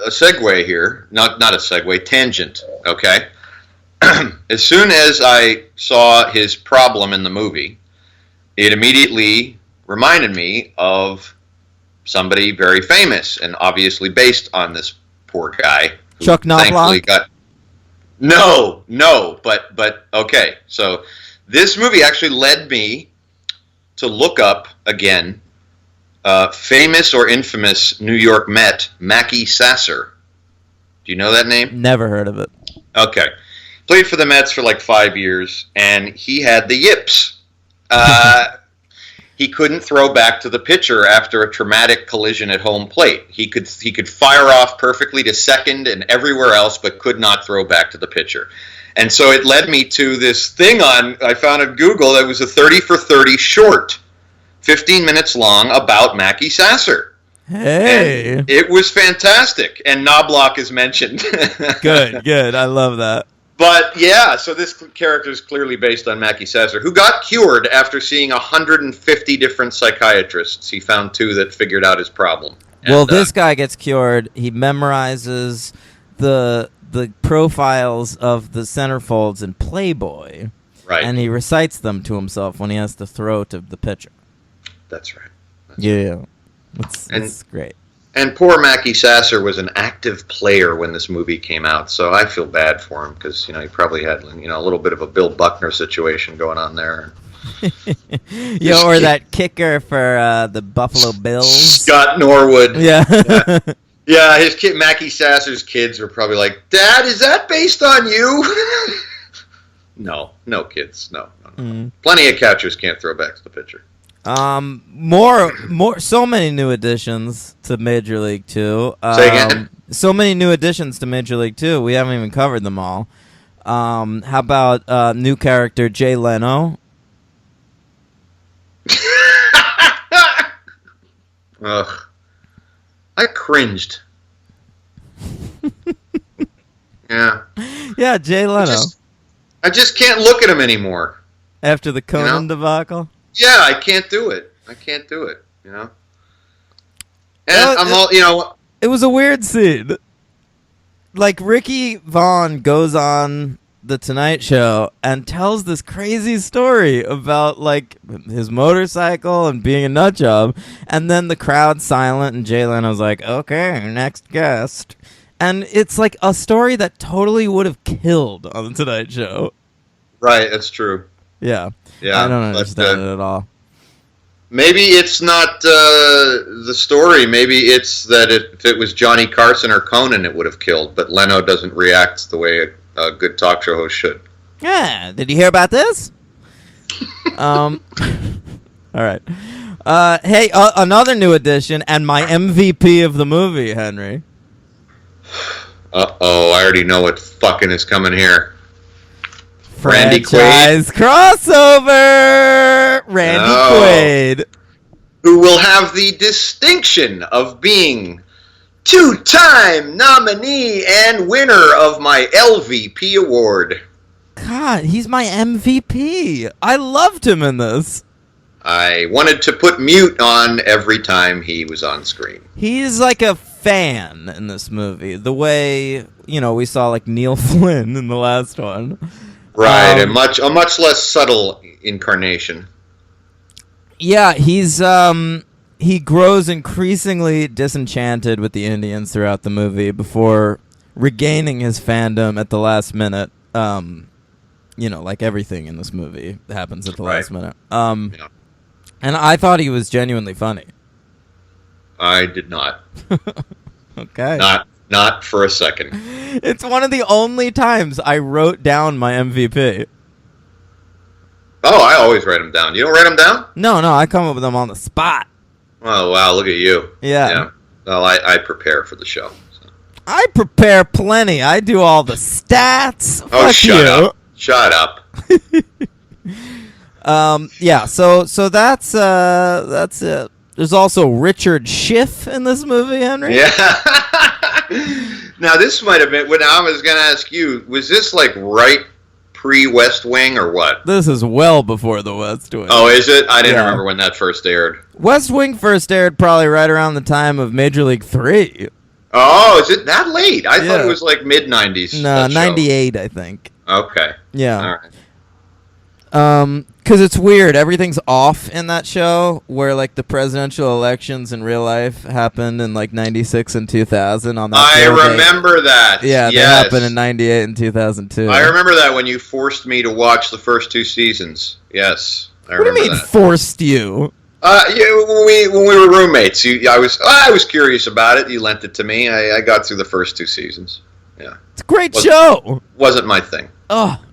Speaker 2: segue here. Not a segue, tangent, okay? As soon as I saw his problem in the movie, it immediately reminded me of somebody very famous and obviously based on this poor guy.
Speaker 1: Chuck Knobloch?
Speaker 2: No, but okay. So this movie actually led me to look up again Famous or infamous New York Met, Mackey Sasser. Do you know that name?
Speaker 1: Never heard of it.
Speaker 2: Okay. Played for the Mets for like 5 years, and he had the yips. He couldn't throw back to the pitcher after a traumatic collision at home plate. He could fire off perfectly to second and everywhere else, but could not throw back to the pitcher. And so it led me to this thing I found on Google that was a 30 for 30 short, 15 minutes long, about Mackey Sasser.
Speaker 1: Hey.
Speaker 2: And it was fantastic. And Knobloch is mentioned.
Speaker 1: Good. I love that.
Speaker 2: But yeah, so this character is clearly based on Mackey Sasser, who got cured after seeing 150 different psychiatrists. He found 2 that figured out his problem.
Speaker 1: Well, this guy gets cured. He memorizes the profiles of the centerfolds in Playboy,
Speaker 2: right,
Speaker 1: and he recites them to himself when he has to throw to the pitcher.
Speaker 2: That's right.
Speaker 1: Yeah, it's great.
Speaker 2: And poor Mackey Sasser was an active player when this movie came out, so I feel bad for him because he probably had a little bit of a Bill Buckner situation going on there.
Speaker 1: Or that kicker for the Buffalo Bills,
Speaker 2: Scott Norwood.
Speaker 1: Yeah.
Speaker 2: Yeah, his kid, Mackey Sasser's kids were probably like, "Dad, is that based on you?" No, kids, no. Plenty of catchers can't throw back to the pitcher.
Speaker 1: So many new additions to Major League 2.
Speaker 2: Say again?
Speaker 1: So many new additions to Major League 2. We haven't even covered them all. How about new character Jay Leno?
Speaker 2: Ugh. I cringed. Yeah.
Speaker 1: Yeah, Jay Leno.
Speaker 2: I just can't look at him anymore.
Speaker 1: After the Conan debacle?
Speaker 2: Yeah, I can't do it. And I'm all,
Speaker 1: It was a weird scene. Like, Ricky Vaughn goes on The Tonight Show and tells this crazy story about, like, his motorcycle and being a nut job, and then the crowd's silent, and Jay Leno's like, okay, next guest. And it's like a story that totally would have killed on The Tonight Show.
Speaker 2: Right, that's true.
Speaker 1: Yeah.
Speaker 2: Yeah,
Speaker 1: I don't understand it at all.
Speaker 2: Maybe it's not the story. Maybe it's that if it was Johnny Carson or Conan, it would have killed. But Leno doesn't react the way a good talk show host should.
Speaker 1: Yeah. Did you hear about this? All right. Hey, another new addition and my MVP of the movie, Henry.
Speaker 2: Uh-oh, I already know what fucking is coming here. Randy
Speaker 1: Quaid. Crossover! Randy Quaid.
Speaker 2: Who will have the distinction of being 2-time nominee and winner of my LVP award.
Speaker 1: God, he's my MVP. I loved him in this.
Speaker 2: I wanted to put mute on every time he was on screen.
Speaker 1: He's like a fan in this movie. The way, we saw like Neil Flynn in the last one.
Speaker 2: Right, a much less subtle incarnation.
Speaker 1: Yeah, he grows increasingly disenchanted with the Indians throughout the movie before regaining his fandom at the last minute. Like everything in this movie happens at the last minute.
Speaker 2: Yeah.
Speaker 1: And I thought he was genuinely funny.
Speaker 2: I did not.
Speaker 1: Okay.
Speaker 2: Not for a second.
Speaker 1: It's one of the only times I wrote down my MVP.
Speaker 2: Oh, I always write them down. You don't write them down?
Speaker 1: No, I come up with them on the spot.
Speaker 2: Oh, wow, look at you.
Speaker 1: Yeah.
Speaker 2: Well, I prepare for the show. So.
Speaker 1: I prepare plenty. I do all the stats.
Speaker 2: Oh,
Speaker 1: Fuck
Speaker 2: shut
Speaker 1: you.
Speaker 2: up. Shut up.
Speaker 1: Yeah, so that's it. There's also Richard Schiff in this movie, Henry.
Speaker 2: Yeah. Now, this might have been, when I was going to ask you, was this like right pre-West Wing or what?
Speaker 1: This is well before the West Wing.
Speaker 2: Oh, is it? I didn't remember when that first aired.
Speaker 1: West Wing first aired probably right around the time of Major League 3.
Speaker 2: Oh, is it that late? I thought it was like mid-90s.
Speaker 1: No, 98, I think.
Speaker 2: Okay.
Speaker 1: Yeah.
Speaker 2: All right.
Speaker 1: Because it's weird. Everything's off in that show where, like, the presidential elections in real life happened in, like, 96 and 2000 on that
Speaker 2: I remember that.
Speaker 1: Yeah,
Speaker 2: yes.
Speaker 1: They happened in 98 and 2002.
Speaker 2: I remember that when you forced me to watch the first 2 seasons. Yes, I remember that.
Speaker 1: What do you mean, forced you?
Speaker 2: When we were roommates, I was curious about it. You lent it to me. I got through the first 2 seasons. Yeah,
Speaker 1: it's a great show.
Speaker 2: Wasn't my thing.
Speaker 1: Oh,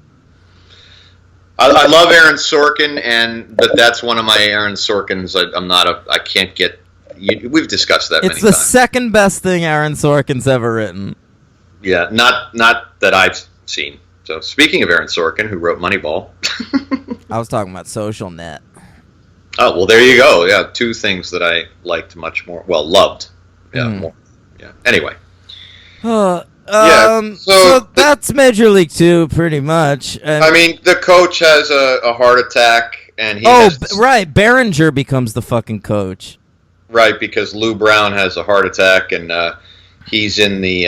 Speaker 2: I love Aaron Sorkin, but that's one of my Aaron Sorkins. I can't get. We've discussed that.
Speaker 1: It's the second best thing Aaron Sorkin's ever written.
Speaker 2: Yeah, not that I've seen. So speaking of Aaron Sorkin, who wrote Moneyball,
Speaker 1: I was talking about Social Net.
Speaker 2: Oh well, there you go. Yeah, 2 things that I liked much more. Well, loved. Yeah, more. Yeah. Anyway.
Speaker 1: So that's Major League 2, pretty much. And
Speaker 2: I mean, the coach has a heart attack, and
Speaker 1: right. Behringer becomes the fucking coach.
Speaker 2: Right, because Lou Brown has a heart attack, and he's in the.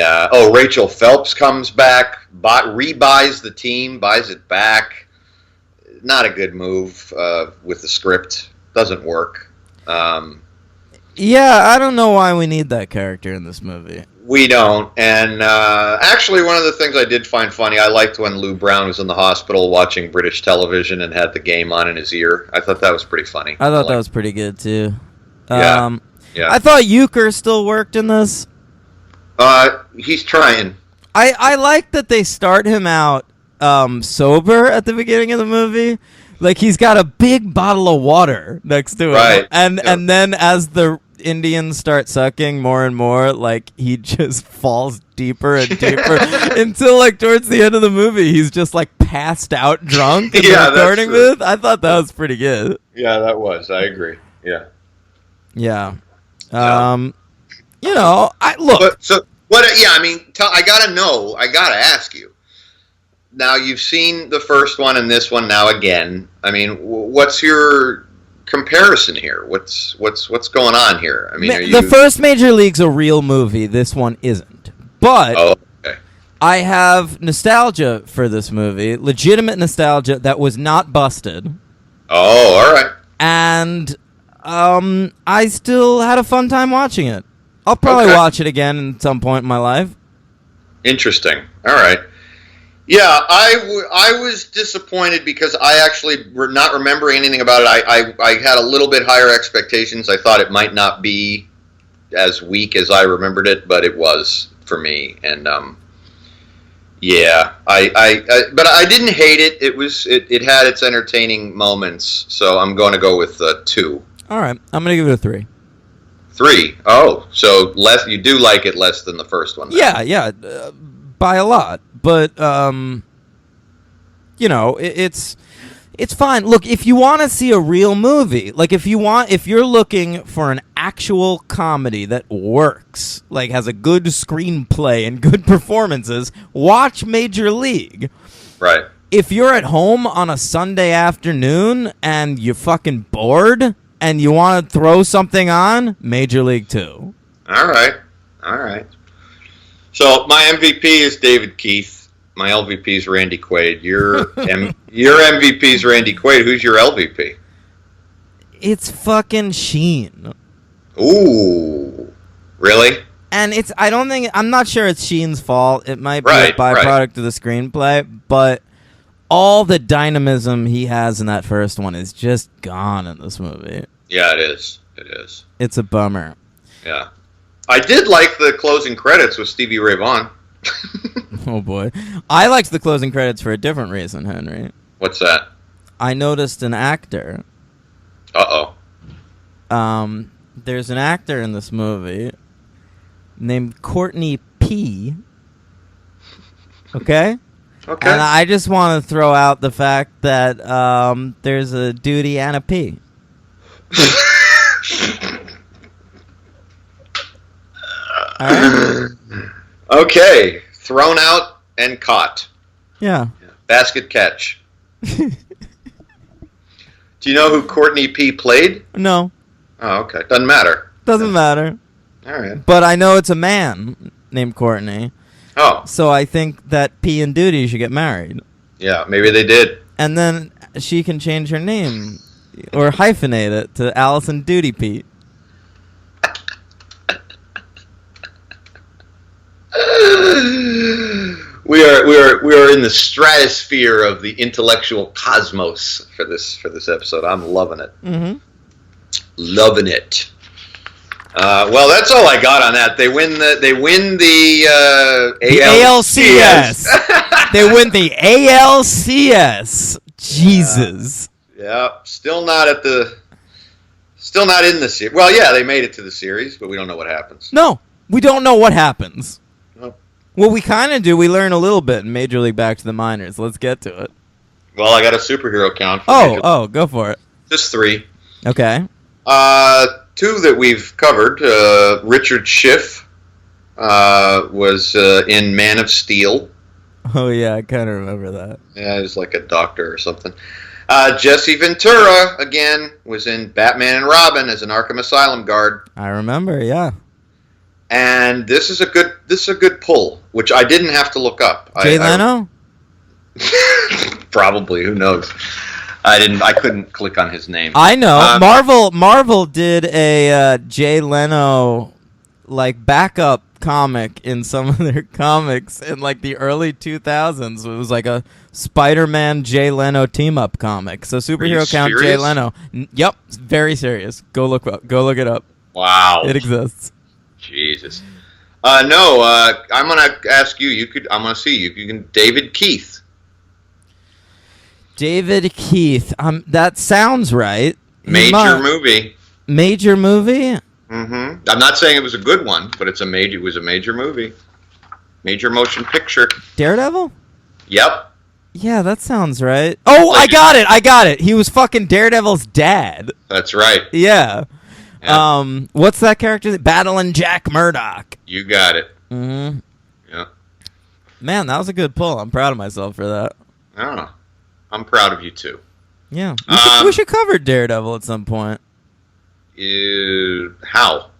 Speaker 2: Rachel Phelps comes back, rebuys the team, buys it back. Not a good move with the script. Doesn't work.
Speaker 1: Yeah, I don't know why we need that character in this movie.
Speaker 2: We don't. And actually, one of the things I did find funny, I liked when Lou Brown was in the hospital watching British television and had the game on in his ear. I thought that was pretty funny.
Speaker 1: I thought that was pretty good, too.
Speaker 2: Yeah.
Speaker 1: I thought Euchre still worked in this.
Speaker 2: He's trying.
Speaker 1: I like that they start him out sober at the beginning of the movie. Like, he's got a big bottle of water next to him.
Speaker 2: Right.
Speaker 1: And then as the Indians start sucking more and more, like, he just falls deeper and deeper until, like, towards the end of the movie, he's just, like, passed out drunk in the recording booth. I thought that was pretty good.
Speaker 2: Yeah, that was. I agree. Yeah.
Speaker 1: Yeah. You know, look.
Speaker 2: I gotta know. I gotta ask you. Now, you've seen the first one and this one now again. I mean, what's your comparison here? What's going on here? I mean,
Speaker 1: the first Major League's a real movie. This one isn't. But I have nostalgia for this movie, legitimate nostalgia that was not busted.
Speaker 2: Oh, all right.
Speaker 1: And I still had a fun time watching it. I'll probably watch it again at some point in my life.
Speaker 2: Interesting. All right. Yeah, I was disappointed because I actually not remembering anything about it. I had a little bit higher expectations. I thought it might not be as weak as I remembered it, but it was for me. And yeah, but I didn't hate it. It had its entertaining moments. So I'm going to go with 2.
Speaker 1: All right, I'm going to give it a 3.
Speaker 2: 3. Oh, so less. You do like it less than the first one? Then.
Speaker 1: Yeah, by a lot. But you know, it's fine. Look, if you want to see a real movie, like if you're looking for an actual comedy that works, like has a good screenplay and good performances, watch Major League.
Speaker 2: Right.
Speaker 1: If you're at home on a Sunday afternoon and you're fucking bored and you want to throw something on, Major League 2.
Speaker 2: All right. So my MVP is David Keith. My LVP is Randy Quaid. Your MVP is Randy Quaid. Who's your LVP?
Speaker 1: It's fucking Sheen.
Speaker 2: Ooh, really?
Speaker 1: And I'm not sure it's Sheen's fault. It might be a byproduct of the screenplay, but all the dynamism he has in that first one is just gone in this movie.
Speaker 2: Yeah, it is.
Speaker 1: It's a bummer.
Speaker 2: Yeah. I did like the closing credits with Stevie Ray Vaughan.
Speaker 1: Oh, boy. I liked the closing credits for a different reason, Henry.
Speaker 2: What's that?
Speaker 1: I noticed an actor.
Speaker 2: Uh-oh.
Speaker 1: There's an actor in this movie named Courtney P. Okay?
Speaker 2: Okay.
Speaker 1: And I just want to throw out the fact that there's a Duty and a P. All right.
Speaker 2: Okay. Thrown out and caught.
Speaker 1: Yeah.
Speaker 2: Basket catch. Do you know who Courtney P. played?
Speaker 1: No.
Speaker 2: Oh, okay. Doesn't matter.
Speaker 1: Doesn't matter.
Speaker 2: All right.
Speaker 1: But I know it's a man named Courtney.
Speaker 2: Oh.
Speaker 1: So I think that P and Duty should get married.
Speaker 2: Yeah, maybe they did.
Speaker 1: And then she can change her name or hyphenate it to Allison Duty Pete.
Speaker 2: We are in the stratosphere of the intellectual cosmos for this episode. I'm loving it.
Speaker 1: Mm-hmm.
Speaker 2: Loving it. Well, that's all I got on that. They win the
Speaker 1: ALCS. They win the ALCS. Jesus.
Speaker 2: Yeah, still not in the series. Well, yeah, they made it to the series, but we don't know what happens.
Speaker 1: No, we don't know what happens.
Speaker 2: No.
Speaker 1: Well, we kind of do. We learn a little bit in Major League Back to the Minors. Let's get to it.
Speaker 2: Well, I got a superhero count.
Speaker 1: Oh, go for it.
Speaker 2: Just 3.
Speaker 1: Okay.
Speaker 2: 2 that we've covered. Richard Schiff was in Man of Steel.
Speaker 1: Oh, yeah, I kind of remember that.
Speaker 2: Yeah, he was like a doctor or something. Jesse Ventura, again, was in Batman and Robin as an Arkham Asylum guard.
Speaker 1: I remember, yeah.
Speaker 2: And this is a good pull, which I didn't have to look up.
Speaker 1: Jay Leno?
Speaker 2: Probably, who knows? I couldn't click on his name.
Speaker 1: I know. Marvel did a Jay Leno like backup comic in some of their comics in like the early 2000s. It was like a Spider-Man Jay Leno team up comic. So superhero count Jay Leno. Yep, very serious. Go look it up.
Speaker 2: Wow.
Speaker 1: It exists.
Speaker 2: Jesus. No, I'm gonna ask you. I'm gonna see you. You can David Keith.
Speaker 1: David Keith. That sounds right.
Speaker 2: Major movie.
Speaker 1: Major movie?
Speaker 2: Mm-hmm. I'm not saying it was a good one, but it was a major movie. Major motion picture.
Speaker 1: Daredevil?
Speaker 2: Yep.
Speaker 1: Yeah, that sounds right. Oh, I got it. He was fucking Daredevil's dad.
Speaker 2: That's right.
Speaker 1: Yeah.
Speaker 2: Yeah.
Speaker 1: What's that character? Battling Jack Murdoch.
Speaker 2: You got it.
Speaker 1: Mm-hmm.
Speaker 2: Yeah.
Speaker 1: Man, that was a good pull. I'm proud of myself for that.
Speaker 2: Oh, I'm proud of you too.
Speaker 1: Yeah. We should cover Daredevil at some point.
Speaker 2: How?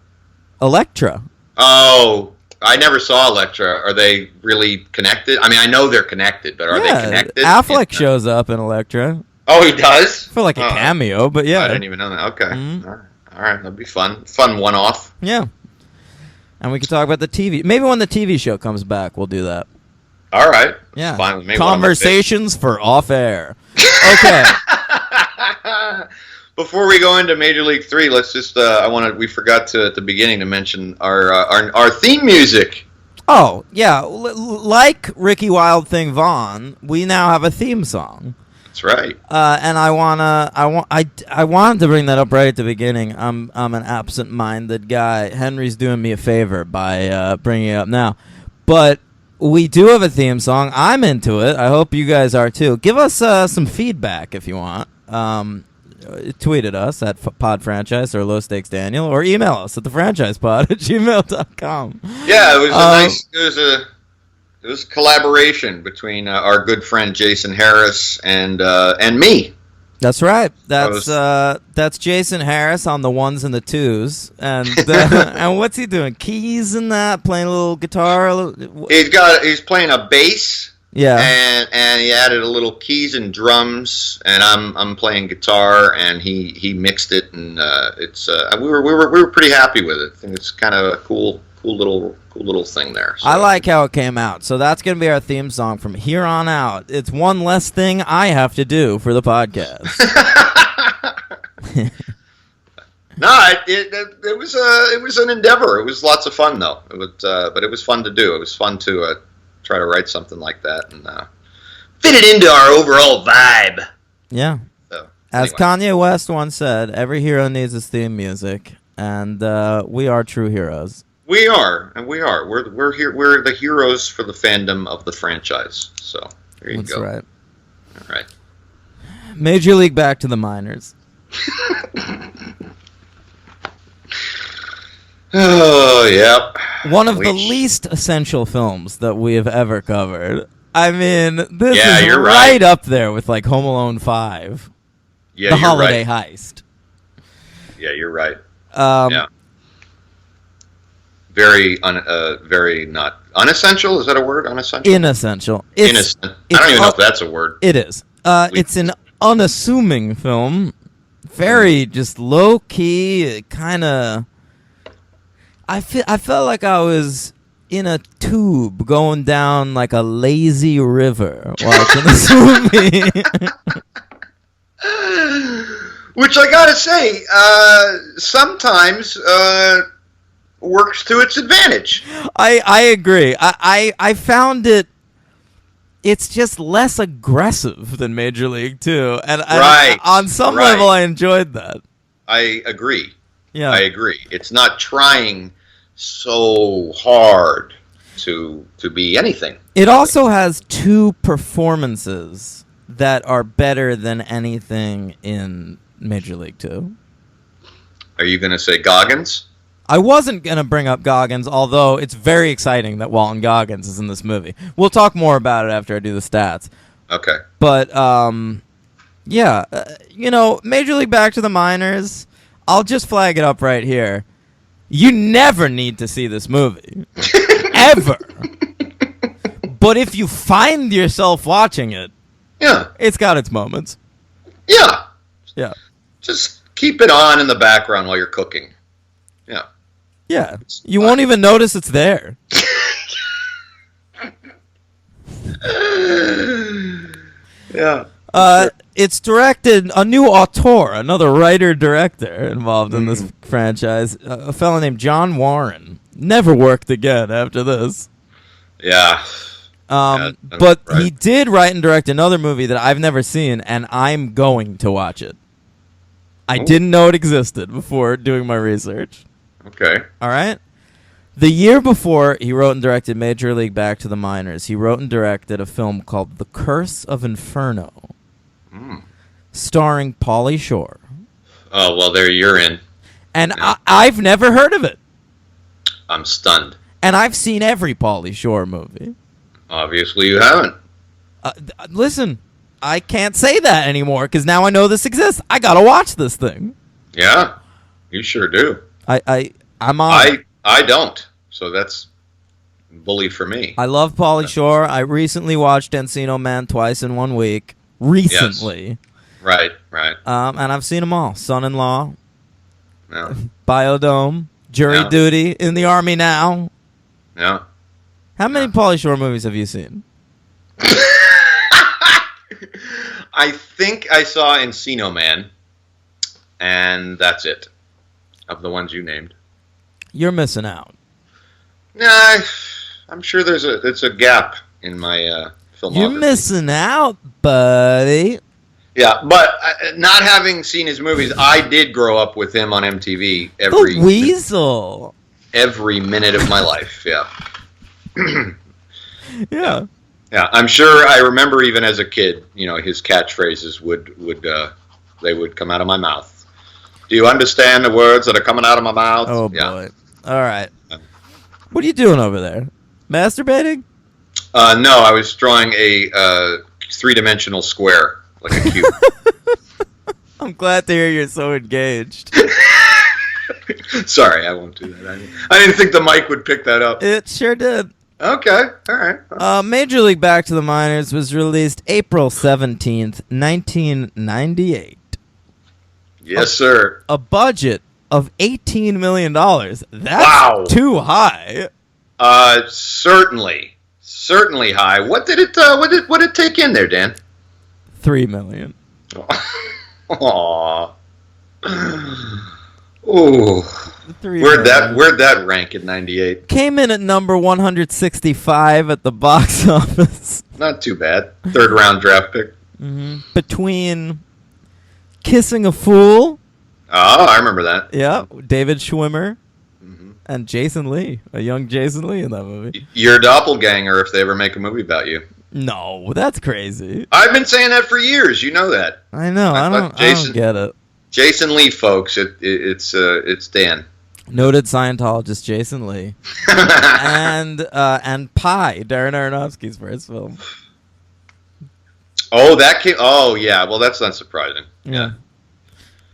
Speaker 1: Elektra.
Speaker 2: Oh, I never saw Elektra. Are they really connected? I mean, I know they're connected, but are they connected?
Speaker 1: Affleck shows up in Elektra.
Speaker 2: Oh, he does?
Speaker 1: For like a cameo, but yeah.
Speaker 2: I didn't even know that. Okay.
Speaker 1: Mm-hmm.
Speaker 2: All right, that'll be fun. Fun one-off.
Speaker 1: Yeah. And we can talk about the TV. Maybe when the TV show comes back, we'll do that.
Speaker 2: All right.
Speaker 1: Yeah.
Speaker 2: Fine with me.
Speaker 1: Conversations for off-air. Okay.
Speaker 2: Before we go into Major League 3, let's just we forgot to at the beginning to mention our theme music.
Speaker 1: Oh, yeah. Like Ricky Wild Thing Vaughn, we now have a theme song.
Speaker 2: That's right.
Speaker 1: And I wanted to bring that up right at the beginning. I'm an absent-minded guy. Henry's doing me a favor by bringing it up now. But we do have a theme song. I'm into it. I hope you guys are too. Give us some feedback if you want. Tweet at us at PodFranchise or Low Stakes Daniel, or email us at thefranchisepod@gmail.com.
Speaker 2: Yeah, it was a collaboration between our good friend Jason Harris and me.
Speaker 1: That's right. That's Jason Harris on the ones and the twos, and and what's he doing? Keys and that, playing a little guitar.
Speaker 2: He's playing a bass.
Speaker 1: Yeah.
Speaker 2: And he added a little keys and drums, and I'm playing guitar, and he mixed it, and we were pretty happy with it. I think it's kind of a cool little thing there. So.
Speaker 1: I like how it came out. So that's going to be our theme song from here on out. It's one less thing I have to do for the podcast.
Speaker 2: No, it was an endeavor. It was lots of fun though. But it was fun to do. It was fun to try to write something like that and fit it into our overall vibe.
Speaker 1: Yeah.
Speaker 2: So,
Speaker 1: as Kanye West once said, every hero needs his theme music, and we are true heroes.
Speaker 2: We are. We're here. We're the heroes for the fandom of the franchise. So there you go.
Speaker 1: That's right.
Speaker 2: All right.
Speaker 1: Major League Back to the Minors.
Speaker 2: Oh, yep.
Speaker 1: One of the least essential films that we have ever covered. I mean, this is
Speaker 2: you're
Speaker 1: right up there with like Home Alone 5.
Speaker 2: Yeah,
Speaker 1: the Holiday Heist.
Speaker 2: Yeah, you're right.
Speaker 1: Yeah.
Speaker 2: Very not unessential. Is that a word? Unessential.
Speaker 1: Inessential.
Speaker 2: Innocent. I don't even know if that's a word.
Speaker 1: It is. It's an unassuming film. Very just low key, kind of. I felt like I was in a tube going down like a lazy river watching this movie.
Speaker 2: Which I gotta say, sometimes works to its advantage.
Speaker 1: I agree. I found it's just less aggressive than Major League 2. And
Speaker 2: Right.
Speaker 1: on some
Speaker 2: Right.
Speaker 1: level, I enjoyed that.
Speaker 2: I agree.
Speaker 1: Yeah.
Speaker 2: I agree. It's not trying so hard to be anything.
Speaker 1: It also has two performances that are better than anything in Major League 2.
Speaker 2: Are you going to say Goggins?
Speaker 1: I wasn't going to bring up Goggins, although it's very exciting that Walton Goggins is in this movie. We'll talk more about it after I do the stats.
Speaker 2: Okay.
Speaker 1: But, yeah, Major League Back to the Minors, I'll just flag it up right here. You never need to see this movie. Ever. But if you find yourself watching it,
Speaker 2: Yeah.
Speaker 1: it's got its moments.
Speaker 2: Yeah.
Speaker 1: Yeah.
Speaker 2: Just keep it on in the background while you're cooking. Yeah.
Speaker 1: Yeah. You won't even notice it's there.
Speaker 2: Yeah.
Speaker 1: It's directed a new auteur, another writer-director involved in this franchise, a fellow named John Warren. Never worked again after this.
Speaker 2: Yeah.
Speaker 1: But
Speaker 2: right.
Speaker 1: he did write and direct another movie that I've never seen, and I'm going to watch it. I didn't know it existed before doing my research.
Speaker 2: Okay.
Speaker 1: All right? The year before he wrote and directed Major League Back to the Minors, he wrote and directed a film called The Curse of Inferno, starring Pauly Shore.
Speaker 2: Oh, well, there you're in.
Speaker 1: And
Speaker 2: Yeah.
Speaker 1: I've never heard of it.
Speaker 2: I'm stunned.
Speaker 1: And I've seen every Pauly Shore movie.
Speaker 2: Obviously, you haven't.
Speaker 1: Listen, I can't say that anymore because now I know this exists. I gotta watch this thing.
Speaker 2: Yeah. You sure do.
Speaker 1: I'm on.
Speaker 2: I don't. So that's bully for me.
Speaker 1: I love Pauly Shore. I recently watched Encino Man twice in 1 week. Recently.
Speaker 2: Right.
Speaker 1: And I've seen them all. Son-in-Law,
Speaker 2: Yeah.
Speaker 1: Biodome, Jury
Speaker 2: Yeah.
Speaker 1: Duty, In the Army Now.
Speaker 2: Yeah.
Speaker 1: How many Pauly Shore movies have you seen?
Speaker 2: I think I saw Encino Man, and that's it. Of the ones you named.
Speaker 1: You're missing out.
Speaker 2: Nah, I'm sure it's a gap in my filmography.
Speaker 1: You're missing out, buddy.
Speaker 2: Yeah, but not having seen his movies, I did grow up with him on MTV
Speaker 1: The Weasel.
Speaker 2: every minute of my life. Yeah.
Speaker 1: Yeah.
Speaker 2: Yeah, I'm sure I remember even as a kid, his catchphrases would come out of my mouth. Do you understand the words that are coming out of my mouth?
Speaker 1: Oh,
Speaker 2: Yeah.
Speaker 1: boy. All right. What are you doing over there? Masturbating?
Speaker 2: No, I was drawing a three-dimensional square, like a cube.
Speaker 1: I'm glad to hear you're so engaged.
Speaker 2: Sorry, I won't do that. I didn't think the mic would pick that up.
Speaker 1: It sure did.
Speaker 2: Okay, all right.
Speaker 1: Major League Back to the Minors was released April 17th, 1998.
Speaker 2: Yes, sir.
Speaker 1: A budget of $18 million. That's
Speaker 2: Wow.
Speaker 1: too high.
Speaker 2: Certainly high. What did it take in there, Dan?
Speaker 1: $3 million.
Speaker 2: Aww. Ooh. Where'd that rank in '98?
Speaker 1: Came in at number 165 at the box office.
Speaker 2: Not too bad. Third round draft pick.
Speaker 1: Between Kissing a Fool,
Speaker 2: Oh, I remember that.
Speaker 1: yeah, David Schwimmer, and Jason Lee, a young Jason Lee in that movie.
Speaker 2: You're a doppelganger if they ever make a movie about you.
Speaker 1: No, that's crazy.
Speaker 2: I've been saying that for years. You know that.
Speaker 1: I know. I don't get it.
Speaker 2: Jason Lee, folks. It's Dan.
Speaker 1: Noted Scientologist Jason Lee, and Pi, Darren Aronofsky's first film.
Speaker 2: Oh, that came. Oh, yeah. Well, that's not surprising.
Speaker 1: Yeah.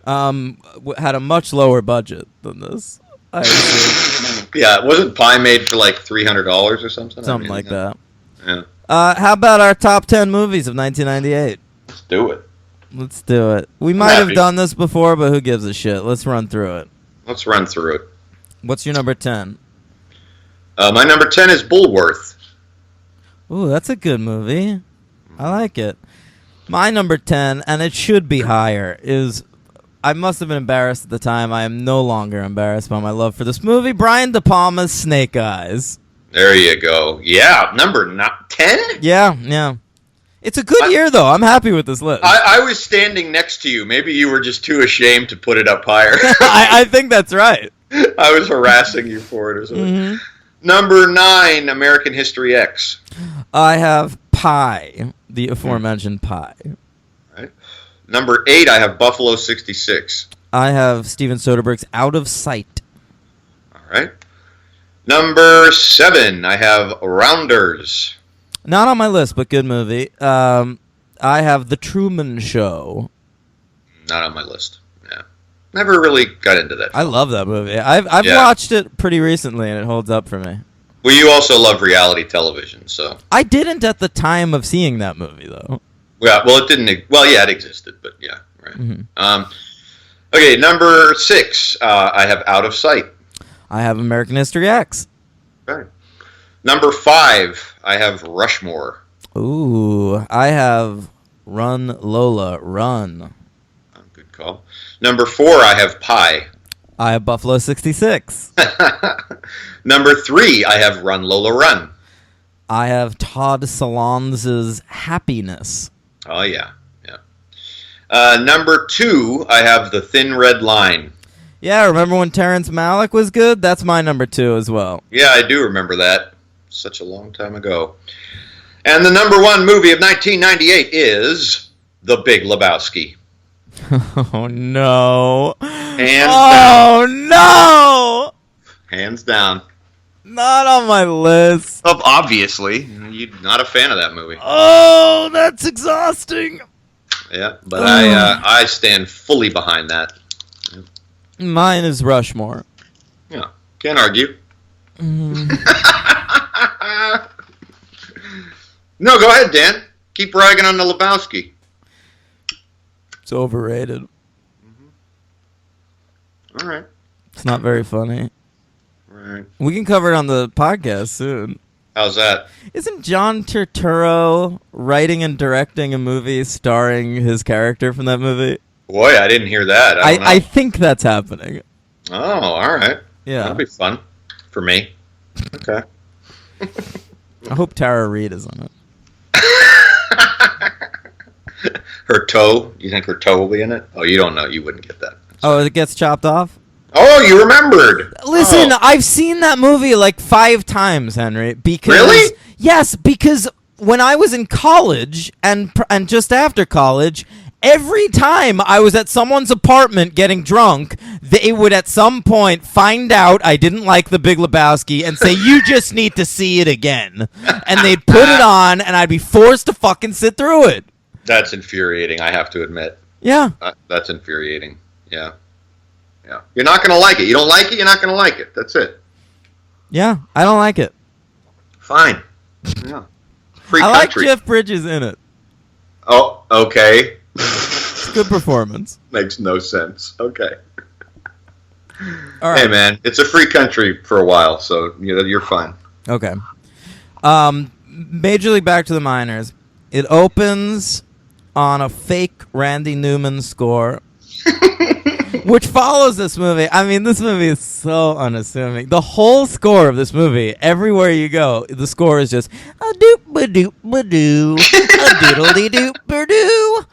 Speaker 1: Had a much lower budget than this. I assume.
Speaker 2: Yeah, wasn't Pie made for like $300 or something?
Speaker 1: Something like that.
Speaker 2: Yeah.
Speaker 1: How about our top 10 movies of 1998?
Speaker 2: Let's do it.
Speaker 1: Let's do it. We might have
Speaker 2: happy.
Speaker 1: done this before, but who gives a shit? Let's run through it.
Speaker 2: Let's run through it.
Speaker 1: What's your number 10?
Speaker 2: My number 10 is Bullworth.
Speaker 1: Ooh, that's a good movie. I like it. My number 10, and it should be higher, is I must have been embarrassed at the time. I am no longer embarrassed by my love for this movie. Brian De Palma's Snake Eyes.
Speaker 2: There you go. Yeah, number 10?
Speaker 1: Yeah. It's a good year, though. I'm happy with this list.
Speaker 2: I was standing next to you. Maybe you were just too ashamed to put it up higher.
Speaker 1: I think that's right.
Speaker 2: I was harassing you for it or something.
Speaker 1: Mm-hmm.
Speaker 2: Number 9, American History X.
Speaker 1: I have Pi, the aforementioned Pi.
Speaker 2: Right. Number 8, I have Buffalo 66.
Speaker 1: I have Steven Soderbergh's Out of Sight.
Speaker 2: All right. Number 7, I have Rounders.
Speaker 1: Not on my list, but good movie. I have The Truman Show.
Speaker 2: Not on my list. Yeah. Never really got into that.
Speaker 1: I love that movie. I've watched it pretty recently, and it holds up for me.
Speaker 2: Well, you also love reality television, so.
Speaker 1: I didn't at the time of seeing that movie, though.
Speaker 2: Yeah, well, it didn't. Well, yeah, it existed, but yeah, right.
Speaker 1: Mm-hmm.
Speaker 2: Okay, number 6, I have Out of Sight.
Speaker 1: I have American History X.
Speaker 2: Okay. Number 5, I have Rushmore.
Speaker 1: Ooh, I have Run Lola Run.
Speaker 2: Oh, good call. Number 4, I have Pi.
Speaker 1: I have Buffalo 66.
Speaker 2: Number 3, I have Run Lola Run.
Speaker 1: I have Todd Solondz's Happiness.
Speaker 2: Oh, yeah. Number 2, I have The Thin Red Line.
Speaker 1: Yeah, remember when Terrence Malick was good? That's my number 2 as well.
Speaker 2: Yeah, I do remember that. Such a long time ago. And the number 1 movie of 1998 is The Big Lebowski.
Speaker 1: Oh, no.
Speaker 2: Hands
Speaker 1: down. No!
Speaker 2: Hands down.
Speaker 1: Not on my list.
Speaker 2: Obviously. You're not a fan of that movie.
Speaker 1: Oh, that's exhausting.
Speaker 2: Yeah, but I stand fully behind that.
Speaker 1: Mine is Rushmore.
Speaker 2: Yeah, can't argue. No, go ahead, Dan. Keep ragging on the Lebowski.
Speaker 1: It's overrated.
Speaker 2: All right.
Speaker 1: It's not very funny.
Speaker 2: Right.
Speaker 1: We can cover it on the podcast soon.
Speaker 2: How's that?
Speaker 1: Isn't John Turturro writing and directing a movie starring his character from that movie?
Speaker 2: Boy, I didn't hear that. I don't know.
Speaker 1: I think that's happening.
Speaker 2: Oh, all right.
Speaker 1: Yeah.
Speaker 2: That'll be fun for me. Okay.
Speaker 1: I hope Tara Reid is on it.
Speaker 2: Her toe? You think her toe will be in it? Oh, you don't know. You wouldn't get that.
Speaker 1: Oh, it gets chopped off?
Speaker 2: Oh, you remembered.
Speaker 1: Listen, I've seen that movie like 5 times, Henry. Because,
Speaker 2: really?
Speaker 1: Yes, because when I was in college and just after college, every time I was at someone's apartment getting drunk, they would at some point find out I didn't like The Big Lebowski and say, you just need to see it again. And they'd put it on, and I'd be forced to fucking sit through it.
Speaker 2: That's infuriating, I have to admit.
Speaker 1: Yeah.
Speaker 2: That's infuriating. Yeah. Yeah. You're not going to like it. You don't like it, you're not going to like it. That's it.
Speaker 1: Yeah, I don't like it.
Speaker 2: Fine. Yeah. Free
Speaker 1: I
Speaker 2: country.
Speaker 1: like Jeff Bridges in it.
Speaker 2: Oh, okay.
Speaker 1: It's a good performance.
Speaker 2: Makes no sense. Okay.
Speaker 1: All right.
Speaker 2: Hey, man, it's a free country for a while, so you're fine.
Speaker 1: Okay. Major League Back to the Minors. It opens on a fake Randy Newman score, which follows this movie. I mean, this movie is so unassuming. The whole score of this movie, everywhere you go, the score is just a doop ba doop ba doo, a doodle dee doop ba doo,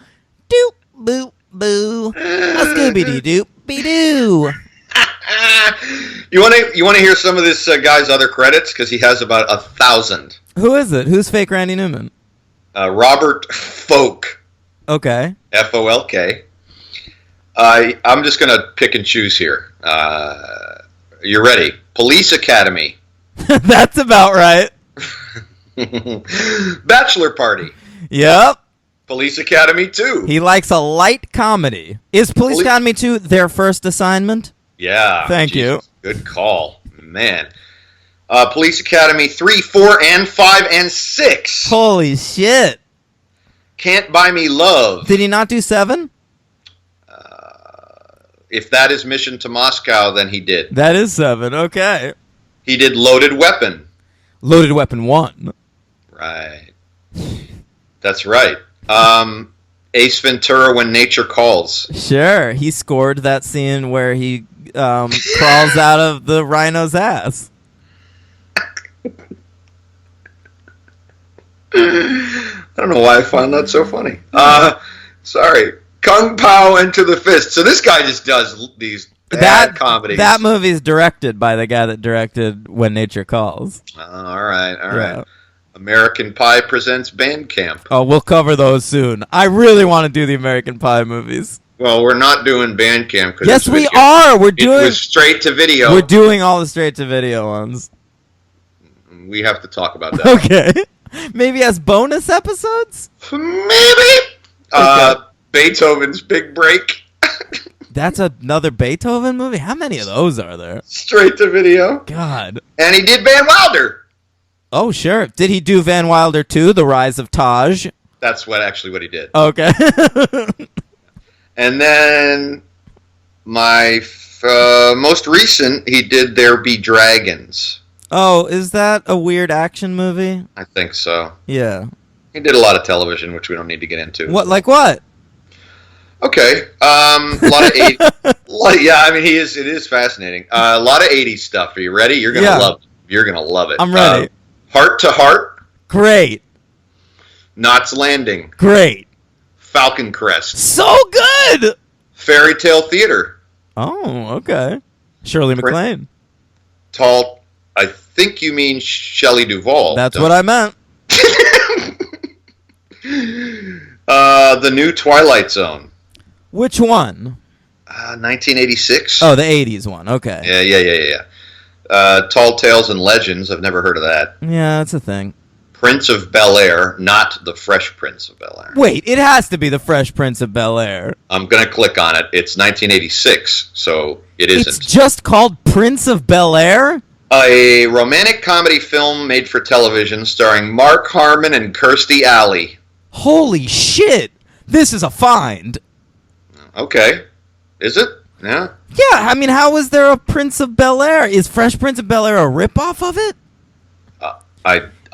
Speaker 1: doop boop boo, a scooby dee doop be doo.
Speaker 2: You want to hear some of this guy's other credits, because he has about 1,000.
Speaker 1: Who is it? Who's fake Randy Newman?
Speaker 2: Robert Folk.
Speaker 1: Okay.
Speaker 2: Folk. I'm just going to pick and choose here. You're ready. Police Academy.
Speaker 1: That's about right.
Speaker 2: Bachelor Party.
Speaker 1: Yep.
Speaker 2: Police Academy 2.
Speaker 1: He likes a light comedy. Is Police Academy 2 their first assignment?
Speaker 2: Yeah.
Speaker 1: Thank you.
Speaker 2: Good call. Man. Police Academy 3, 4, and 5, and 6.
Speaker 1: Holy shit.
Speaker 2: Can't Buy Me Love.
Speaker 1: Did he not do 7?
Speaker 2: If that is Mission to Moscow, then he did.
Speaker 1: That is 7. Okay.
Speaker 2: He did Loaded Weapon.
Speaker 1: Loaded Weapon 1.
Speaker 2: Right. That's right. Ace Ventura: When Nature Calls.
Speaker 1: Sure, he scored that scene where he crawls out of the rhino's ass.
Speaker 2: I don't know why I found that so funny. Sorry. Kung Pao Enter the Fist. So this guy just does these bad comedies.
Speaker 1: That movie's directed by the guy that directed When Nature Calls.
Speaker 2: All right. American Pie presents Bandcamp.
Speaker 1: Oh, we'll cover those soon. I really want to do the American Pie movies.
Speaker 2: Well, we're not doing Bandcamp.
Speaker 1: Yes, we are. It
Speaker 2: was straight to video.
Speaker 1: We're doing all the straight to video ones.
Speaker 2: We have to talk about that.
Speaker 1: Okay. Maybe as bonus episodes?
Speaker 2: Maybe. Okay. Beethoven's Big Break.
Speaker 1: That's another Beethoven movie? How many of those are there?
Speaker 2: Straight to video.
Speaker 1: God.
Speaker 2: And he did Van Wilder.
Speaker 1: Oh, sure. Did he do Van Wilder 2, The Rise of Taj?
Speaker 2: That's what he did.
Speaker 1: Okay.
Speaker 2: And then my most recent, he did There Be Dragons.
Speaker 1: Oh, is that a weird action movie?
Speaker 2: I think so.
Speaker 1: Yeah.
Speaker 2: He did a lot of television, which we don't need to get into.
Speaker 1: What? Like what?
Speaker 2: Okay. A lot of 80s. Yeah, I mean, it is fascinating. A lot of 80s stuff. Are you ready? You're going to love it. You're going to love it.
Speaker 1: I'm ready.
Speaker 2: Heart to Heart.
Speaker 1: Great.
Speaker 2: Knots Landing.
Speaker 1: Great.
Speaker 2: Falcon Crest.
Speaker 1: So good.
Speaker 2: Fairy Tale Theater.
Speaker 1: Oh, okay. Shirley MacLaine.
Speaker 2: Tall. I think you mean Shelley Duvall.
Speaker 1: That's what I meant.
Speaker 2: The new Twilight Zone.
Speaker 1: Which one?
Speaker 2: 1986.
Speaker 1: Oh, the 80s one. Okay.
Speaker 2: Yeah. Tall Tales and Legends. I've never heard of that.
Speaker 1: Yeah, that's a thing.
Speaker 2: Prince of Bel-Air, not the Fresh Prince of Bel-Air.
Speaker 1: Wait, it has to be the Fresh Prince of Bel-Air.
Speaker 2: I'm going to click on it. It's 1986, so it isn't.
Speaker 1: It's just called Prince of Bel-Air?
Speaker 2: A romantic comedy film made for television starring Mark Harmon and Kirstie Alley.
Speaker 1: Holy shit! This is a find.
Speaker 2: Okay. Is it? Yeah.
Speaker 1: Yeah, I mean, how is there a Prince of Bel-Air? Is Fresh Prince of Bel-Air a ripoff of it?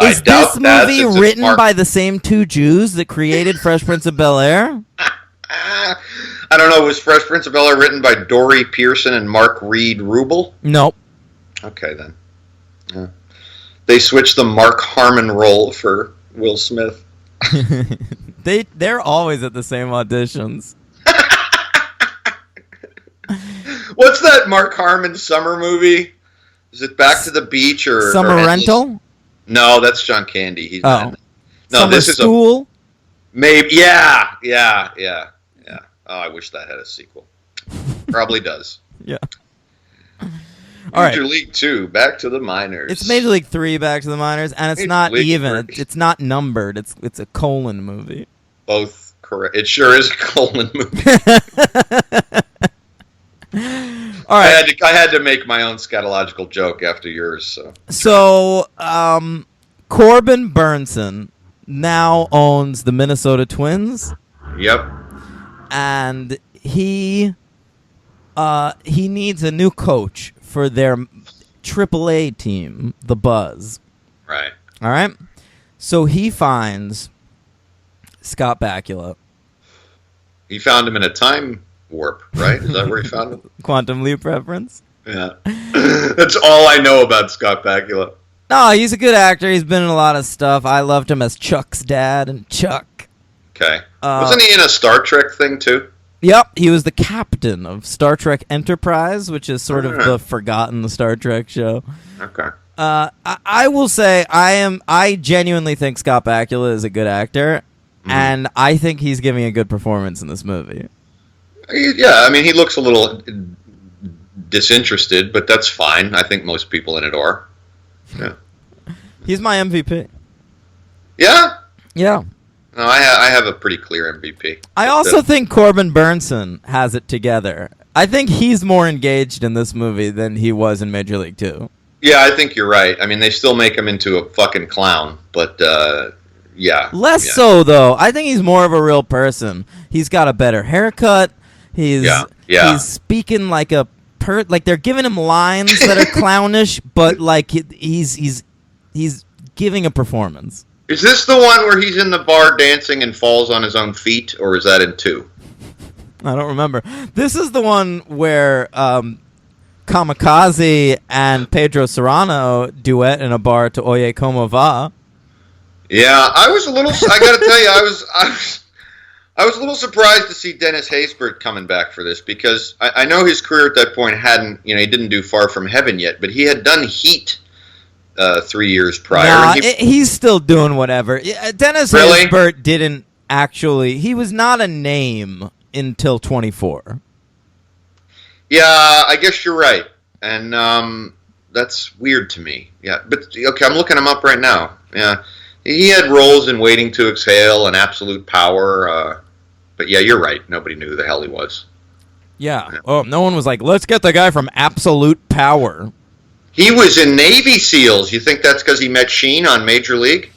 Speaker 2: Is
Speaker 1: this movie written by the same two Jews that created Fresh Prince of Bel-Air?
Speaker 2: I don't know. Was Fresh Prince of Bel-Air written by Dory Pearson and Mark Reed Rubel?
Speaker 1: Nope.
Speaker 2: Okay, then. Yeah. They switched the Mark Harmon role for Will Smith.
Speaker 1: They're always at the same auditions.
Speaker 2: What's that Mark Harmon summer movie? Is it Back to the Beach or
Speaker 1: Summer Rental?
Speaker 2: No, that's John Candy. He's not in it. No,
Speaker 1: Summer
Speaker 2: this is
Speaker 1: School?
Speaker 2: Maybe. Yeah. Oh, I wish that had a sequel. Probably does.
Speaker 1: Yeah. All right.
Speaker 2: Major League 2, Back to the Minors.
Speaker 1: It's Major League 3, Back to the Minors, and it's not even. It's not numbered. It's a colon movie.
Speaker 2: Both correct. It sure is a colon movie.
Speaker 1: All right.
Speaker 2: I had to make my own scatological joke after yours.
Speaker 1: So, Corbin Burnson now owns the Minnesota Twins.
Speaker 2: Yep.
Speaker 1: And he needs a new coach for their AAA team, the Buzz.
Speaker 2: Right.
Speaker 1: All right. So he finds Scott Bakula.
Speaker 2: He found him in a time warp, right? Is that where he found him?
Speaker 1: Quantum Leap reference?
Speaker 2: Yeah. That's all I know about Scott Bakula.
Speaker 1: No, he's a good actor. He's been in a lot of stuff. I loved him as Chuck's dad and Chuck.
Speaker 2: Okay. Wasn't he in a Star Trek thing, too?
Speaker 1: Yep. He was the captain of Star Trek Enterprise, which is sort of the forgotten Star Trek show.
Speaker 2: Okay.
Speaker 1: I will say I genuinely think Scott Bakula is a good actor, and I think he's giving a good performance in this movie.
Speaker 2: Yeah, I mean, he looks a little disinterested, but that's fine. I think most people in it are. Yeah.
Speaker 1: He's my MVP.
Speaker 2: Yeah?
Speaker 1: Yeah.
Speaker 2: No, I have a pretty clear MVP.
Speaker 1: I also think Corbin Burnson has it together. I think he's more engaged in this movie than he was in Major League 2.
Speaker 2: Yeah, I think you're right. I mean, they still make him into a fucking clown, but yeah.
Speaker 1: Less so, though. I think he's more of a real person. He's got a better haircut. He's speaking like a like they're giving him lines that are clownish, but like he's giving a performance.
Speaker 2: Is this the one where he's in the bar dancing and falls on his own feet, or is that in 2?
Speaker 1: I don't remember. This is the one where Kamikaze and Pedro Serrano duet in a bar to Oye Como Va.
Speaker 2: Yeah, I was a little. I got to tell you, I was a little surprised to see Dennis Haysbert coming back for this because I know his career at that point hadn't. He didn't do Far From Heaven yet, but he had done Heat 3 years prior.
Speaker 1: Nah, he's still doing whatever. Dennis
Speaker 2: Really?
Speaker 1: Haysbert didn't actually. He was not a name until 24.
Speaker 2: Yeah, I guess you're right, and that's weird to me. Yeah, but okay, I'm looking him up right now. Yeah, he had roles in Waiting to Exhale and Absolute Power. But yeah, you're right. Nobody knew who the hell he was.
Speaker 1: Yeah. Oh, no one was like, let's get the guy from Absolute Power.
Speaker 2: He was in Navy SEALs. You think that's because he met Sheen on Major League?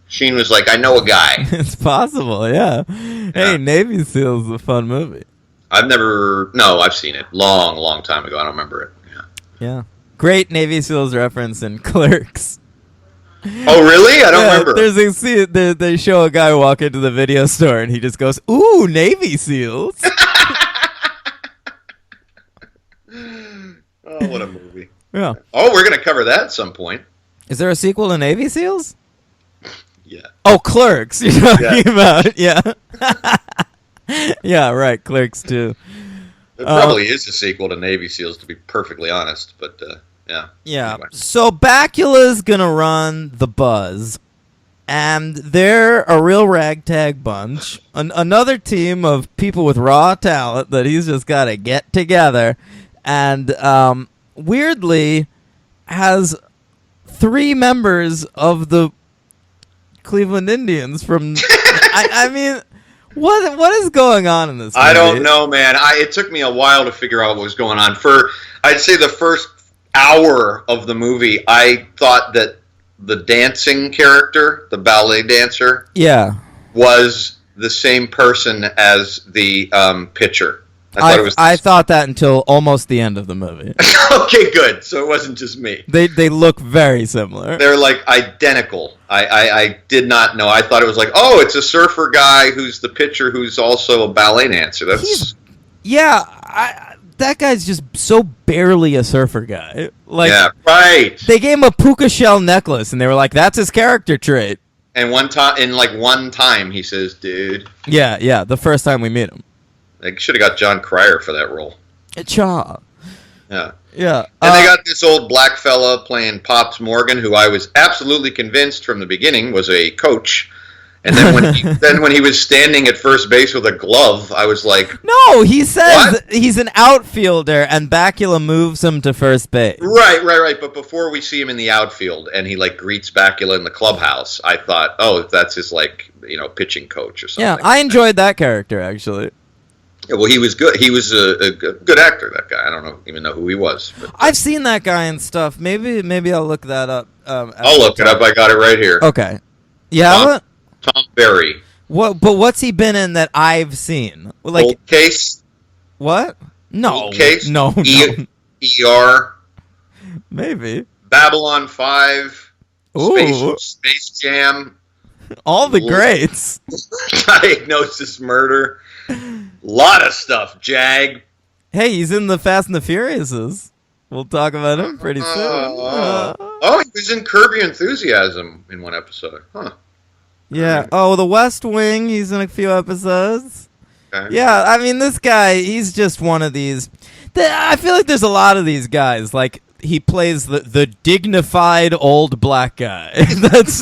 Speaker 2: Sheen was like, I know a guy.
Speaker 1: It's possible, yeah. Hey, Navy SEALs is a fun movie.
Speaker 2: I've seen it. Long time ago. I don't remember it.
Speaker 1: Yeah. Great Navy SEALs reference in Clerks.
Speaker 2: Oh, really? I don't remember.
Speaker 1: There's a scene, they show a guy walk into the video store and he just goes, ooh, Navy SEALs.
Speaker 2: Oh, what a movie.
Speaker 1: Yeah.
Speaker 2: Oh, we're going to cover that at some point.
Speaker 1: Is there a sequel to Navy SEALs?
Speaker 2: Yeah.
Speaker 1: Oh, Clerks, you're talking about. Yeah. Yeah, right. Clerks 2.
Speaker 2: There probably is a sequel to Navy SEALs, to be perfectly honest. But, yeah.
Speaker 1: Yeah.
Speaker 2: Anyway.
Speaker 1: So Bakula's going to run the Buzz. And they're a real ragtag bunch. Another team of people with raw talent that he's just got to get together. And weirdly, has 3 members of the Cleveland Indians from... I mean... What is going on in this movie?
Speaker 2: I don't know, man. It took me a while to figure out what was going on. I'd say the first hour of the movie, I thought that the dancing character, the ballet dancer, was the same person as the pitcher.
Speaker 1: I thought that until almost the end of the movie.
Speaker 2: Okay, good. So it wasn't just me.
Speaker 1: They look very similar.
Speaker 2: They're like identical. I did not know. I thought it was like, oh, it's a surfer guy who's the pitcher who's also a ballet dancer.
Speaker 1: That guy's just so barely a surfer guy. Like,
Speaker 2: yeah, right.
Speaker 1: They gave him a puka shell necklace, and they were like, "That's his character trait."
Speaker 2: And one time, he says, "Dude."
Speaker 1: Yeah. The first time we meet him,
Speaker 2: they should have got John Cryer for that role.
Speaker 1: Cha.
Speaker 2: Yeah.
Speaker 1: Yeah.
Speaker 2: And they got this old black fella playing Pops Morgan, who I was absolutely convinced from the beginning was a coach. And then when he was standing at first base with a glove, I was like,
Speaker 1: no, he says
Speaker 2: what?
Speaker 1: He's an outfielder, and Bakula moves him to first base.
Speaker 2: Right. But before we see him in the outfield, and he greets Bakula in the clubhouse, I thought, oh, that's his pitching coach or something.
Speaker 1: Yeah, I enjoyed that character actually.
Speaker 2: Yeah, well, he was good. He was a good actor. That guy. I don't even know who he was. But,
Speaker 1: I've seen that guy and stuff. Maybe I'll look that up.
Speaker 2: I'll look it up. I got it right here.
Speaker 1: Okay. Yeah.
Speaker 2: Tom Berry.
Speaker 1: What? But what's he been in that I've seen?
Speaker 2: Cold Case.
Speaker 1: What? No.
Speaker 2: Cold Case.
Speaker 1: No.
Speaker 2: ER.
Speaker 1: Maybe.
Speaker 2: Babylon 5.
Speaker 1: Ooh.
Speaker 2: Space Jam.
Speaker 1: All the greats.
Speaker 2: Diagnosis Murder. Lot of stuff. Jag.
Speaker 1: Hey, he's in the Fast and the Furiouses. We'll talk about him pretty soon.
Speaker 2: Oh, he was in Curb Your Enthusiasm in one episode. Huh.
Speaker 1: Yeah. Oh, The West Wing. He's in a few episodes.
Speaker 2: Okay.
Speaker 1: Yeah, I mean, this guy, he's just one of these. I feel like there's a lot of these guys. Like, he plays the dignified old black guy. That's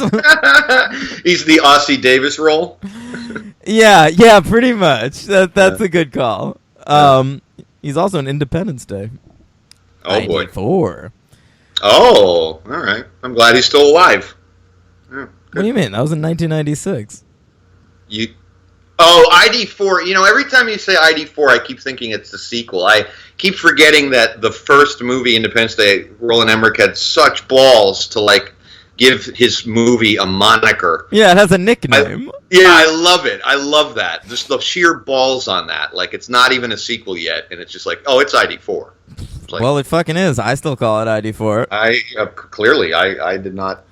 Speaker 2: he's the Ossie Davis role.
Speaker 1: Yeah, pretty much. That's a good call. He's also in Independence Day.
Speaker 2: Oh
Speaker 1: 94.
Speaker 2: Boy. Oh, all right. I'm glad he's still alive. Yeah,
Speaker 1: what do you mean? That was in 1996.
Speaker 2: ID4. Every time you say ID4, I keep thinking it's the sequel. I keep forgetting that the first movie, Independence Day, Roland Emmerich had such balls to give his movie a moniker.
Speaker 1: Yeah, it has a nickname.
Speaker 2: I love it. I love that. Just the sheer balls on that. It's not even a sequel yet, and it's just it's ID4. It's like,
Speaker 1: Well, it fucking is. I still call it ID4.
Speaker 2: Clearly, I did not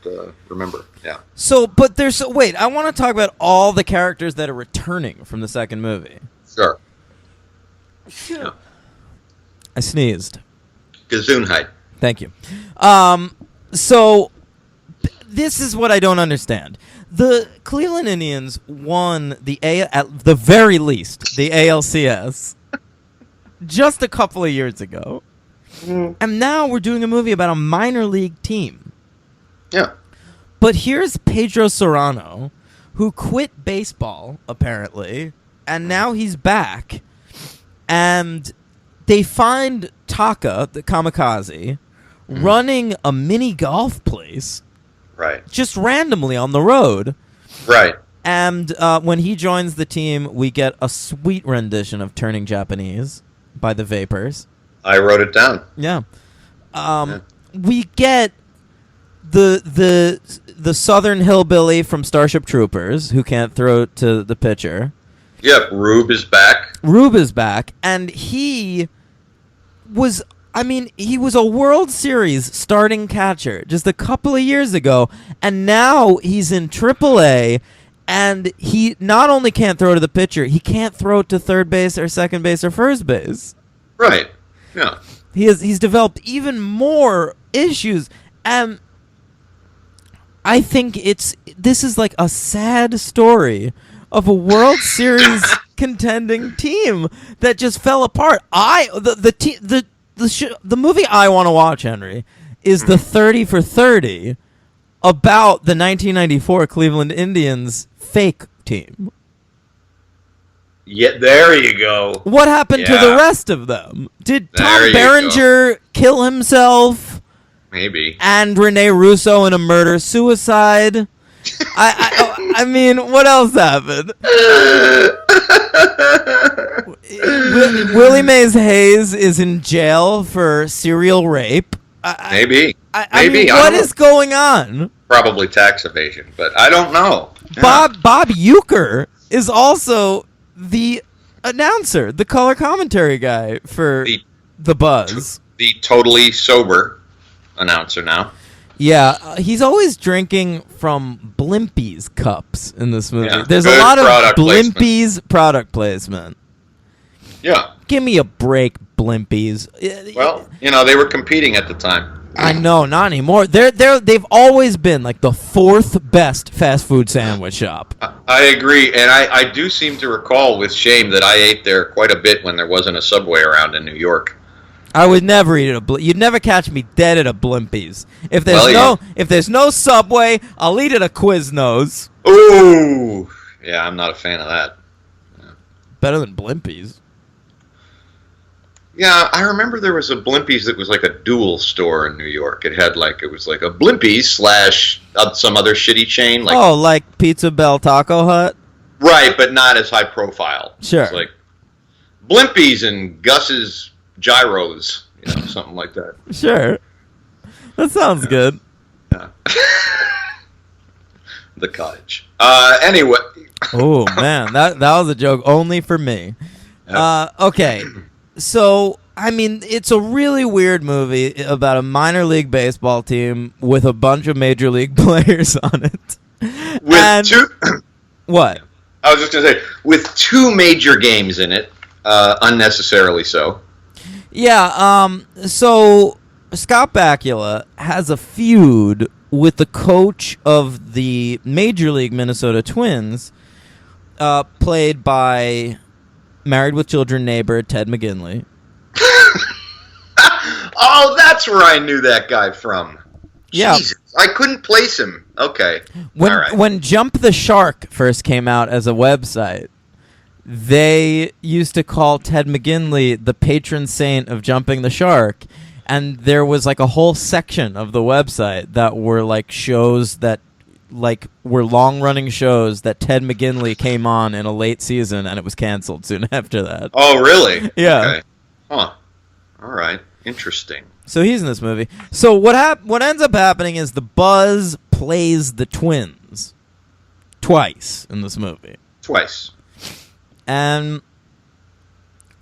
Speaker 2: remember. Yeah.
Speaker 1: So, but there's wait. I want to talk about all the characters that are returning from the second movie.
Speaker 2: Sure. Yeah.
Speaker 1: I sneezed.
Speaker 2: Gesundheit.
Speaker 1: Thank you. So this is what I don't understand. The Cleveland Indians won at the very least the ALCS just a couple of years ago, and now we're doing a movie about a minor league team.
Speaker 2: Yeah.
Speaker 1: But here's Pedro Serrano, who quit baseball apparently, and now he's back, and they find Taka, the kamikaze, running a mini golf place.
Speaker 2: Right.
Speaker 1: Just randomly on the road.
Speaker 2: Right.
Speaker 1: And when he joins the team, we get a sweet rendition of Turning Japanese by the Vapors.
Speaker 2: I wrote it down.
Speaker 1: Yeah. We get the Southern hillbilly from Starship Troopers who can't throw to the pitcher.
Speaker 2: Yep, Rube is back.
Speaker 1: Rube is back, and he was a World Series starting catcher just a couple of years ago, and now he's in AAA, and he not only can't throw to the pitcher, he can't throw to third base or second base or first base.
Speaker 2: Right. Yeah.
Speaker 1: He's developed even more issues, and I think this is like a sad story of a World Series contending team that just fell apart. The movie I want to watch, Henry, is the 30 for 30 about the 1994 Cleveland Indians fake team.
Speaker 2: Yeah, there you go.
Speaker 1: What happened to the rest of them? Did Tom Berenger kill himself?
Speaker 2: Maybe.
Speaker 1: And Rene Russo in a murder-suicide? I mean, what else happened? Willie Mays Hayes is in jail for serial rape.
Speaker 2: Maybe.
Speaker 1: I mean, what is going on?
Speaker 2: Probably tax evasion, but I don't know.
Speaker 1: Bob Uecker is also the announcer, the color commentary guy for the Buzz.
Speaker 2: The totally sober announcer now.
Speaker 1: Yeah, he's always drinking from Blimpies cups in this movie.
Speaker 2: Yeah,
Speaker 1: there's a lot of Blimpies product placement.
Speaker 2: Yeah.
Speaker 1: Give me a break, Blimpies.
Speaker 2: Well, they were competing at the time.
Speaker 1: I know, not anymore. They've always been like the fourth best fast food sandwich shop.
Speaker 2: I agree, and I do seem to recall with shame that I ate there quite a bit when there wasn't a Subway around in New York.
Speaker 1: I would never eat you'd never catch me dead at a Blimpies. If there's no Subway, I'll eat at a Quiznos.
Speaker 2: Ooh, yeah, I'm not a fan of that. Yeah.
Speaker 1: Better than Blimpies.
Speaker 2: Yeah, I remember there was a Blimpies that was like a dual store in New York. It was like a Blimpies / some other shitty chain.
Speaker 1: Like Pizza Bell Taco Hut?
Speaker 2: Right, but not as high profile.
Speaker 1: Sure.
Speaker 2: It's like Blimpies and Gus's Gyros, something like that.
Speaker 1: Sure. That sounds good.
Speaker 2: Yeah. The cottage. Anyway.
Speaker 1: Oh, man. That was a joke only for me. Yep. Okay. So, I mean, it's a really weird movie about a minor league baseball team with a bunch of major league players on it. What?
Speaker 2: I was just going to say, with two major games in it, unnecessarily so.
Speaker 1: Yeah, so Scott Bakula has a feud with the coach of the Major League Minnesota Twins, played by Married with Children neighbor Ted McGinley.
Speaker 2: Oh, that's where I knew that guy from.
Speaker 1: Yeah.
Speaker 2: Jesus, I couldn't place him. Okay.
Speaker 1: When Jump the Shark first came out as a website, they used to call Ted McGinley the patron saint of jumping the shark, and there was like a whole section of the website that were like shows that were long-running shows that Ted McGinley came on in a late season, and it was canceled soon after that.
Speaker 2: Oh, really?
Speaker 1: Yeah.
Speaker 2: Okay. Huh. All right. Interesting.
Speaker 1: So he's in this movie. So what ends up happening is the Buzz plays the Twins twice in this movie.
Speaker 2: Twice.
Speaker 1: And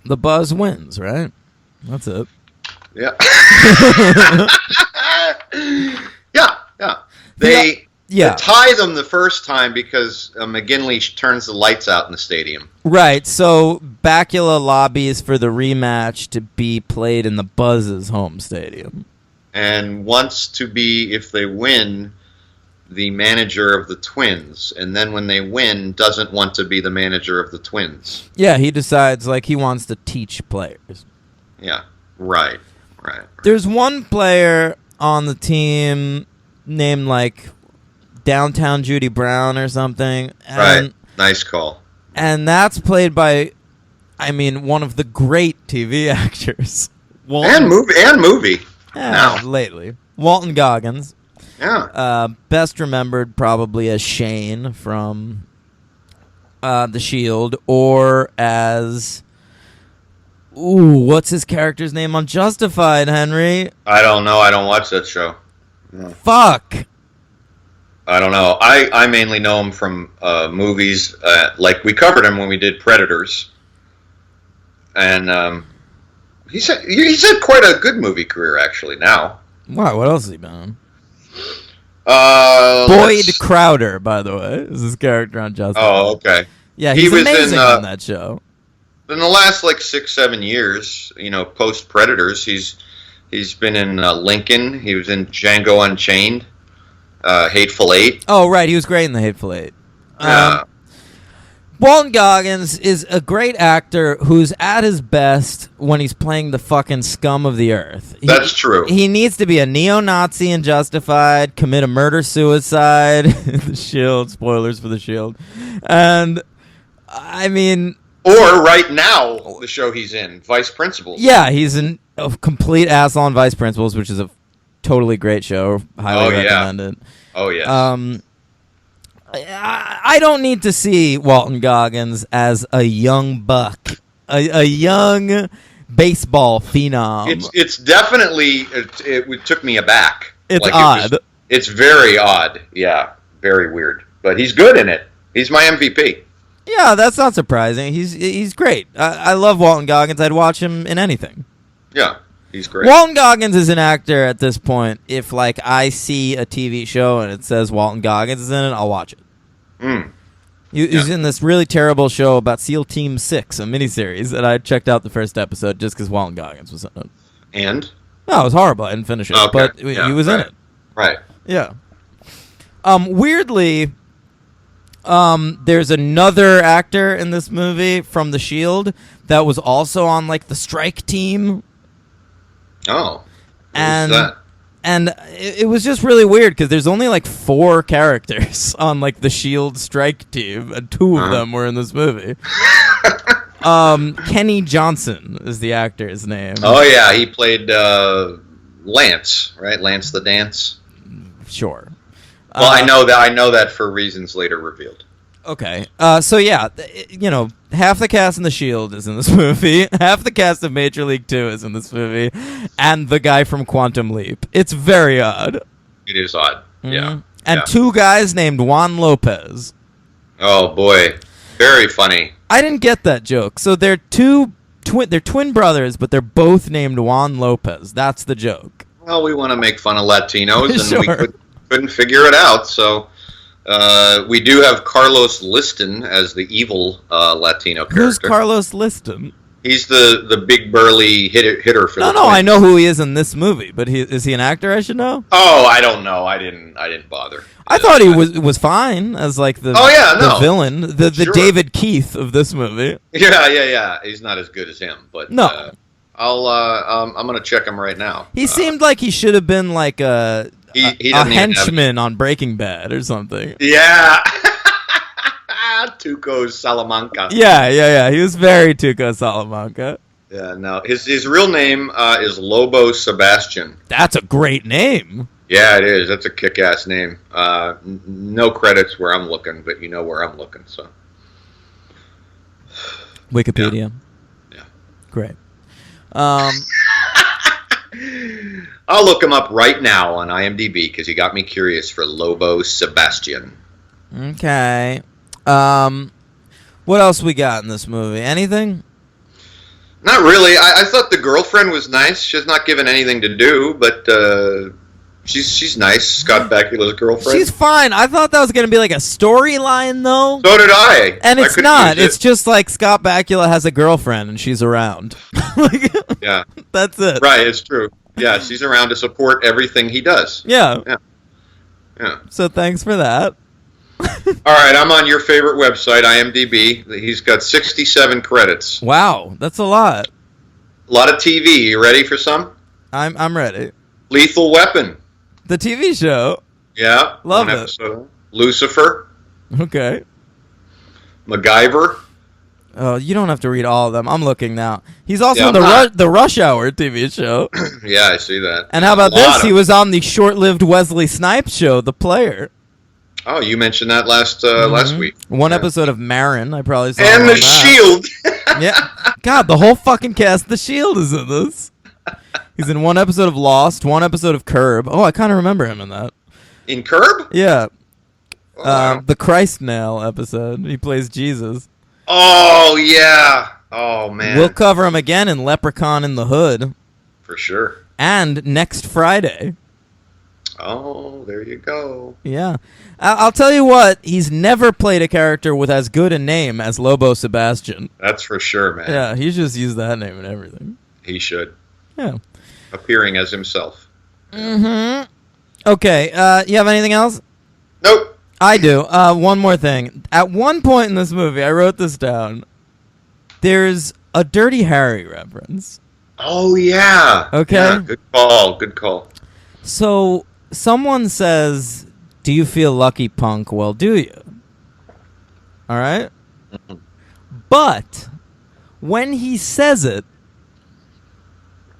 Speaker 1: the Buzz wins, right? That's it.
Speaker 2: Yeah. Yeah. They tie them the first time because McGinley turns the lights out in the stadium.
Speaker 1: Right. So Bakula lobbies for the rematch to be played in the Buzz's home stadium.
Speaker 2: And wants to be, if they win, the manager of the Twins. And then when they win, doesn't want to be the manager of the Twins.
Speaker 1: Yeah, he decides like he wants to teach players.
Speaker 2: Yeah. Right.
Speaker 1: There's one player on the team named like Downtown Judy Brown or something.
Speaker 2: Right. Nice call.
Speaker 1: And that's played by, one of the great TV actors.
Speaker 2: And movie.
Speaker 1: Lately. Walton Goggins.
Speaker 2: Yeah.
Speaker 1: Best remembered probably as Shane from The Shield, or as... Ooh, what's his character's name on Justified, Henry?
Speaker 2: I don't know. I don't watch that show. No.
Speaker 1: Fuck.
Speaker 2: I don't know. I mainly know him from movies. Like, we covered him when we did Predators. And he's had quite a good movie career, actually, now.
Speaker 1: Wow, what else has he been
Speaker 2: on?
Speaker 1: Boyd Crowder, by the way, is his character on Justified.
Speaker 2: Oh, okay.
Speaker 1: Yeah, he's amazing on that show.
Speaker 2: In the last, 6-7 years, post Predators, he's been in Lincoln. He was in Django Unchained, Hateful Eight.
Speaker 1: Oh, right. He was great in the Hateful Eight. Walton Goggins is a great actor who's at his best when he's playing the fucking scum of the earth.
Speaker 2: That's true.
Speaker 1: He needs to be a neo-Nazi in Justified, commit a murder-suicide. The Shield. Spoilers for The Shield. And,
Speaker 2: Or right now, the show he's in, Vice Principals.
Speaker 1: Yeah, he's a complete asshole on Vice Principals, which is a totally great show. Highly recommend it.
Speaker 2: Oh, yes.
Speaker 1: I don't need to see Walton Goggins as a young buck, a young baseball phenom.
Speaker 2: It's definitely, it took me aback.
Speaker 1: It's odd.
Speaker 2: It's very odd. Yeah, very weird. But he's good in it. He's my MVP.
Speaker 1: Yeah, that's not surprising. He's great. I love Walton Goggins. I'd watch him in anything.
Speaker 2: Yeah, he's great.
Speaker 1: Walton Goggins is an actor at this point. If I see a TV show and it says Walton Goggins is in it, I'll watch it. He's in this really terrible show about SEAL Team 6, a miniseries, and I checked out the first episode just because Walton Goggins was in it.
Speaker 2: And?
Speaker 1: No, it was horrible. I didn't finish it, but he was in it.
Speaker 2: Right.
Speaker 1: Yeah. Weirdly, there's another actor in this movie from The Shield that was also on the strike team.
Speaker 2: Oh.
Speaker 1: And it was just really weird because there's only 4 characters on the Shield strike team, and 2 of them were in this movie. Kenny Johnson is the actor's name.
Speaker 2: Oh yeah, he played Lance, right? Lance the Dance.
Speaker 1: Sure.
Speaker 2: Well, I know that for reasons later revealed.
Speaker 1: Okay. So yeah, half the cast in The Shield is in this movie. Half the cast of Major League 2 is in this movie, and the guy from Quantum Leap. It's very odd.
Speaker 2: It is odd. Mm-hmm. Yeah.
Speaker 1: And 2 guys named Juan Lopez.
Speaker 2: Oh boy, very funny.
Speaker 1: I didn't get that joke. So they're twin brothers, but they're both named Juan Lopez. That's the joke.
Speaker 2: Well, we want to make fun of Latinos, and
Speaker 1: Sure.
Speaker 2: we couldn't figure it out, so. We do have Carlos Liston as the evil Latino character.
Speaker 1: Who's Carlos Liston?
Speaker 2: He's the big burly hitter for the
Speaker 1: No, I know who he is in this movie, but is he an actor I should know?
Speaker 2: Oh, I don't know. I didn't bother.
Speaker 1: I thought he was fine as the villain, the
Speaker 2: Sure.
Speaker 1: David Keith of this movie.
Speaker 2: Yeah. He's not as good as him, but
Speaker 1: no.
Speaker 2: I'm gonna check him right now.
Speaker 1: He seemed like he should have been a
Speaker 2: he
Speaker 1: henchman on Breaking Bad or something.
Speaker 2: Yeah. Tuco Salamanca.
Speaker 1: Yeah. He was very Tuco Salamanca.
Speaker 2: Yeah, no. His real name is Lobo Sebastian.
Speaker 1: That's a great name.
Speaker 2: Yeah, it is. That's a kick-ass name. No credits where I'm looking, but you know where I'm looking, so.
Speaker 1: Wikipedia.
Speaker 2: Yeah.
Speaker 1: Great.
Speaker 2: I'll look him up right now on IMDb because he got me curious for Lobo Sebastian.
Speaker 1: Okay. What else we got in this movie? Anything?
Speaker 2: Not really. I thought the girlfriend was nice. She's not given anything to do, but she's nice. Scott Bakula's girlfriend.
Speaker 1: She's fine. I thought that was going to be like a storyline, though.
Speaker 2: So did I.
Speaker 1: And
Speaker 2: I
Speaker 1: it's
Speaker 2: could've
Speaker 1: not.
Speaker 2: used
Speaker 1: It's just like Scott Bakula has a girlfriend and she's around. Like,
Speaker 2: Yeah.
Speaker 1: that's it.
Speaker 2: Right, it's true. Yeah, she's around to support everything he does.
Speaker 1: Yeah.
Speaker 2: Yeah.
Speaker 1: So thanks for that.
Speaker 2: All right, I'm on your favorite website, IMDb. He's got 67 credits.
Speaker 1: Wow, that's a lot.
Speaker 2: A lot of TV. You ready for some?
Speaker 1: I'm ready.
Speaker 2: Lethal Weapon.
Speaker 1: The TV show.
Speaker 2: Yeah.
Speaker 1: Love
Speaker 2: one
Speaker 1: it.
Speaker 2: episode. Lucifer.
Speaker 1: Okay.
Speaker 2: MacGyver.
Speaker 1: Oh, you don't have to read all of them. I'm looking now. He's also
Speaker 2: Yeah,
Speaker 1: on
Speaker 2: I'm
Speaker 1: the Rush Hour TV show.
Speaker 2: Yeah, I see that.
Speaker 1: And how about
Speaker 2: A lot
Speaker 1: this? He
Speaker 2: of-
Speaker 1: was on the short-lived Wesley Snipes show, The Player.
Speaker 2: Oh, you mentioned that last week.
Speaker 1: One
Speaker 2: Yeah.
Speaker 1: episode of Marin. I probably saw.
Speaker 2: And
Speaker 1: him
Speaker 2: The
Speaker 1: on that.
Speaker 2: Shield.
Speaker 1: Yeah. God, the whole fucking cast of The Shield is in this. He's in one episode of Lost, one episode of Curb. Oh, I kind of remember him in that.
Speaker 2: In Curb?
Speaker 1: Yeah.
Speaker 2: Oh,
Speaker 1: The Christ Nail episode. He plays Jesus.
Speaker 2: oh, yeah. Oh, man.
Speaker 1: We'll cover him again in Leprechaun in the Hood.
Speaker 2: For sure.
Speaker 1: And next Friday.
Speaker 2: Oh, there you go.
Speaker 1: Yeah. I'll tell you what, he's never played a character with as good a name as Lobo Sebastian.
Speaker 2: That's for sure, man.
Speaker 1: Yeah, he's just used that name and everything.
Speaker 2: He should.
Speaker 1: Yeah.
Speaker 2: Appearing as himself.
Speaker 1: Mm-hmm. Okay, you have anything else?
Speaker 2: Nope.
Speaker 1: I do. One more thing. At one point in this movie, I wrote this down. There's a Dirty Harry reference.
Speaker 2: Oh, yeah.
Speaker 1: Okay.
Speaker 2: Yeah, good call. Good call.
Speaker 1: So, someone says, "Do you feel lucky, punk?" Well, do you? All right? But when he says it,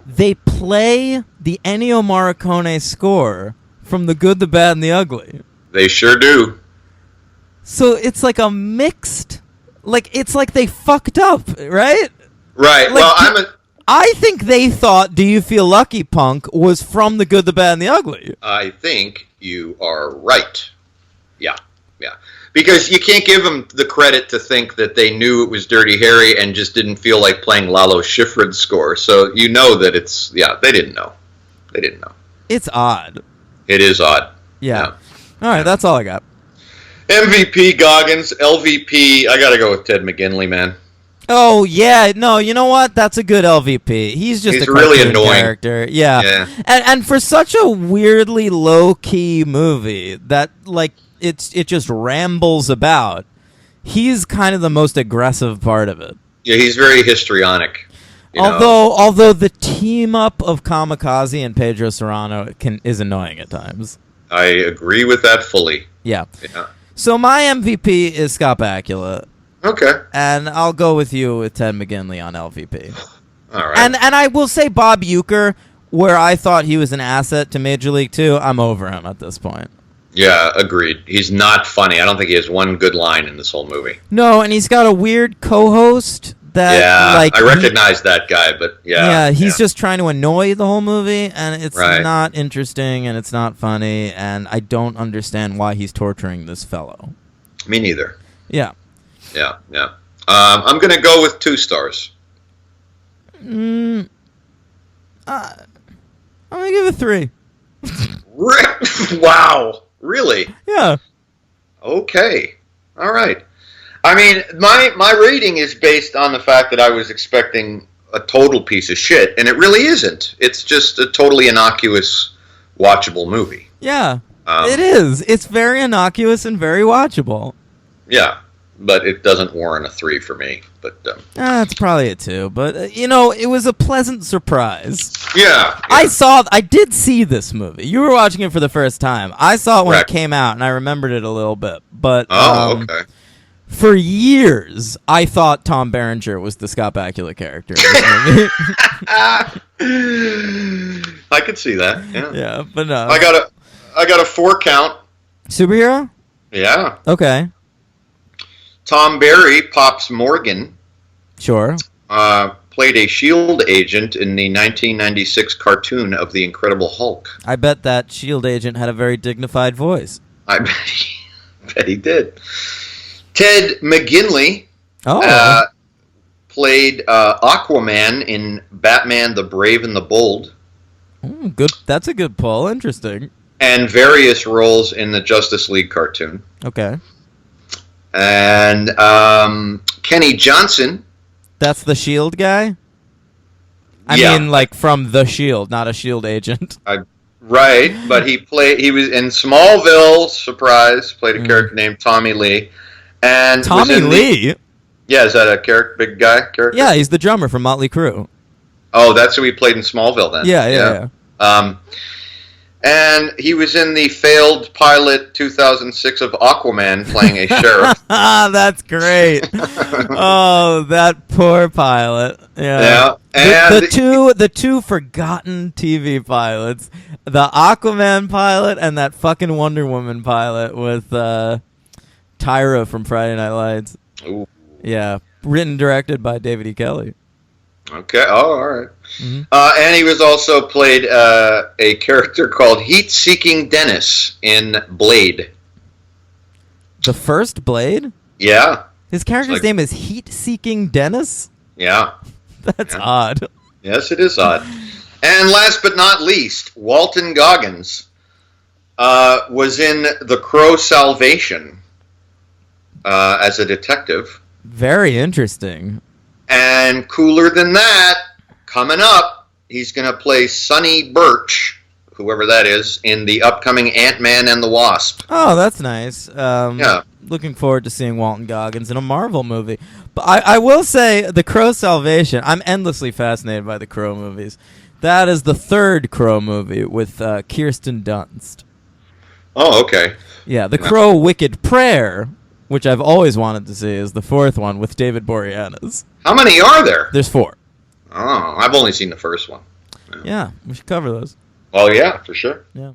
Speaker 1: they play the Ennio Morricone score from The Good, the Bad, and the Ugly.
Speaker 2: They sure do.
Speaker 1: So it's like a mixed, like it's like they fucked up, right?
Speaker 2: Right.
Speaker 1: Like,
Speaker 2: Well,
Speaker 1: I think they thought "Do You Feel Lucky, Punk" was from The Good, the Bad, and the Ugly.
Speaker 2: I think you are right. Yeah. Yeah. Because you can't give them the credit to think that they knew it was Dirty Harry and just didn't feel like playing Lalo Schifrin's score. So you know that it's, yeah, they didn't know. They didn't know.
Speaker 1: It's odd.
Speaker 2: It is odd.
Speaker 1: Yeah. All right, that's all I got.
Speaker 2: MVP Goggins, LVP. I got to go with Ted McGinley, man.
Speaker 1: Oh yeah, no, you know what? That's a good LVP. He's just
Speaker 2: He's
Speaker 1: a
Speaker 2: really
Speaker 1: cartoon
Speaker 2: annoying.
Speaker 1: character. Yeah.
Speaker 2: Yeah.
Speaker 1: And for such a weirdly low key movie that like it just rambles about, he's kind of the most aggressive part of it.
Speaker 2: Yeah, he's very histrionic. You know?
Speaker 1: Although the team up of Kamikaze and Pedro Serrano is annoying at times.
Speaker 2: I agree with that fully.
Speaker 1: Yeah.
Speaker 2: Yeah.
Speaker 1: So my MVP is Scott Bakula,
Speaker 2: Okay.
Speaker 1: and I'll go with you with Ted McGinley on LVP.
Speaker 2: All right.
Speaker 1: And I will say Bob Uecker, where I thought he was an asset to Major League 2, I'm over him at this point.
Speaker 2: Yeah, agreed. He's not funny. I don't think he has one good line in this whole movie.
Speaker 1: No, and he's got a weird co-host that
Speaker 2: Yeah,
Speaker 1: like
Speaker 2: I recognize that guy, but yeah.
Speaker 1: he's just trying to annoy the whole movie, and it's
Speaker 2: Right.
Speaker 1: not interesting and it's not funny, and I don't understand why he's torturing this fellow.
Speaker 2: Me neither.
Speaker 1: Yeah.
Speaker 2: Yeah, yeah. I'm going to go with 2 stars.
Speaker 1: I'm gonna give it 3.
Speaker 2: Wow. Really?
Speaker 1: Yeah.
Speaker 2: Okay. All right. I mean, my rating is based on the fact that I was expecting a total piece of shit, and it really isn't. It's just a totally innocuous, watchable movie.
Speaker 1: Yeah. It is. It's very innocuous and very watchable.
Speaker 2: Yeah, but it doesn't warrant a 3 for me. But
Speaker 1: It's probably a 2, but it was a pleasant surprise.
Speaker 2: yeah.
Speaker 1: I did see this movie. You were watching it for the first time. I saw it when
Speaker 2: Correct.
Speaker 1: it came out, and I remembered it a little bit. But
Speaker 2: Oh, okay.
Speaker 1: for years, I thought Tom Berenger was the Scott Bakula character in this movie.
Speaker 2: I could see that. Yeah.
Speaker 1: Yeah, but no.
Speaker 2: I got a 4 count.
Speaker 1: Superhero?
Speaker 2: Yeah.
Speaker 1: Okay,
Speaker 2: Tom Barry, Pops Morgan,
Speaker 1: sure.
Speaker 2: played a SHIELD agent in the 1996 cartoon of The Incredible Hulk.
Speaker 1: I bet that S.H.I.E.L.D. agent had a very dignified voice.
Speaker 2: I bet he did. Ted McGinley
Speaker 1: Oh,
Speaker 2: played Aquaman in Batman: The Brave and the Bold,
Speaker 1: Good. That's a good pull. Interesting.
Speaker 2: and various roles in the Justice League cartoon.
Speaker 1: Okay.
Speaker 2: And Kenny Johnson.
Speaker 1: That's the Shield guy? I
Speaker 2: Yeah.
Speaker 1: mean, like, from the Shield, not a Shield agent.
Speaker 2: Right, but he was in Smallville. Surprise! Played a character named Tommy Lee, and
Speaker 1: Tommy Lee?
Speaker 2: Yeah, is that a character, big guy character?
Speaker 1: Yeah, he's the drummer from Motley Crue.
Speaker 2: Oh, that's who he played in Smallville then.
Speaker 1: Yeah.
Speaker 2: And he was in the failed pilot 2006 of Aquaman, playing a sheriff.
Speaker 1: That's great. Oh, that poor pilot. Yeah.
Speaker 2: And
Speaker 1: the two forgotten TV pilots, the Aquaman pilot and that fucking Wonder Woman pilot with Tyra from Friday Night Lights.
Speaker 2: Ooh.
Speaker 1: Yeah, written directed by David E. Kelly.
Speaker 2: Okay. Oh, all right.
Speaker 1: Mm-hmm.
Speaker 2: And he was also played a character called Heat-Seeking Dennis in Blade.
Speaker 1: The first Blade?
Speaker 2: Yeah.
Speaker 1: His character's name is Heat-Seeking Dennis?
Speaker 2: Yeah.
Speaker 1: That's odd.
Speaker 2: Yes, it is odd. And last but not least, Walton Goggins was in The Crow Salvation as a detective.
Speaker 1: Very interesting.
Speaker 2: And cooler than that, coming up, he's going to play Sonny Birch, whoever that is, in the upcoming Ant-Man and the Wasp.
Speaker 1: Oh, that's nice.
Speaker 2: Yeah.
Speaker 1: Looking forward to seeing Walton Goggins in a Marvel movie. But I will say, The Crow Salvation, I'm endlessly fascinated by the Crow movies. That is the third Crow movie with Kirsten Dunst.
Speaker 2: Oh, okay.
Speaker 1: Yeah, The Crow Wicked Prayer, which I've always wanted to see, is the fourth one with David Boreanaz.
Speaker 2: How many are there?
Speaker 1: There's 4.
Speaker 2: Oh, I've only seen the first one.
Speaker 1: Yeah, we should cover those.
Speaker 2: Oh, yeah, for sure.
Speaker 1: Yeah.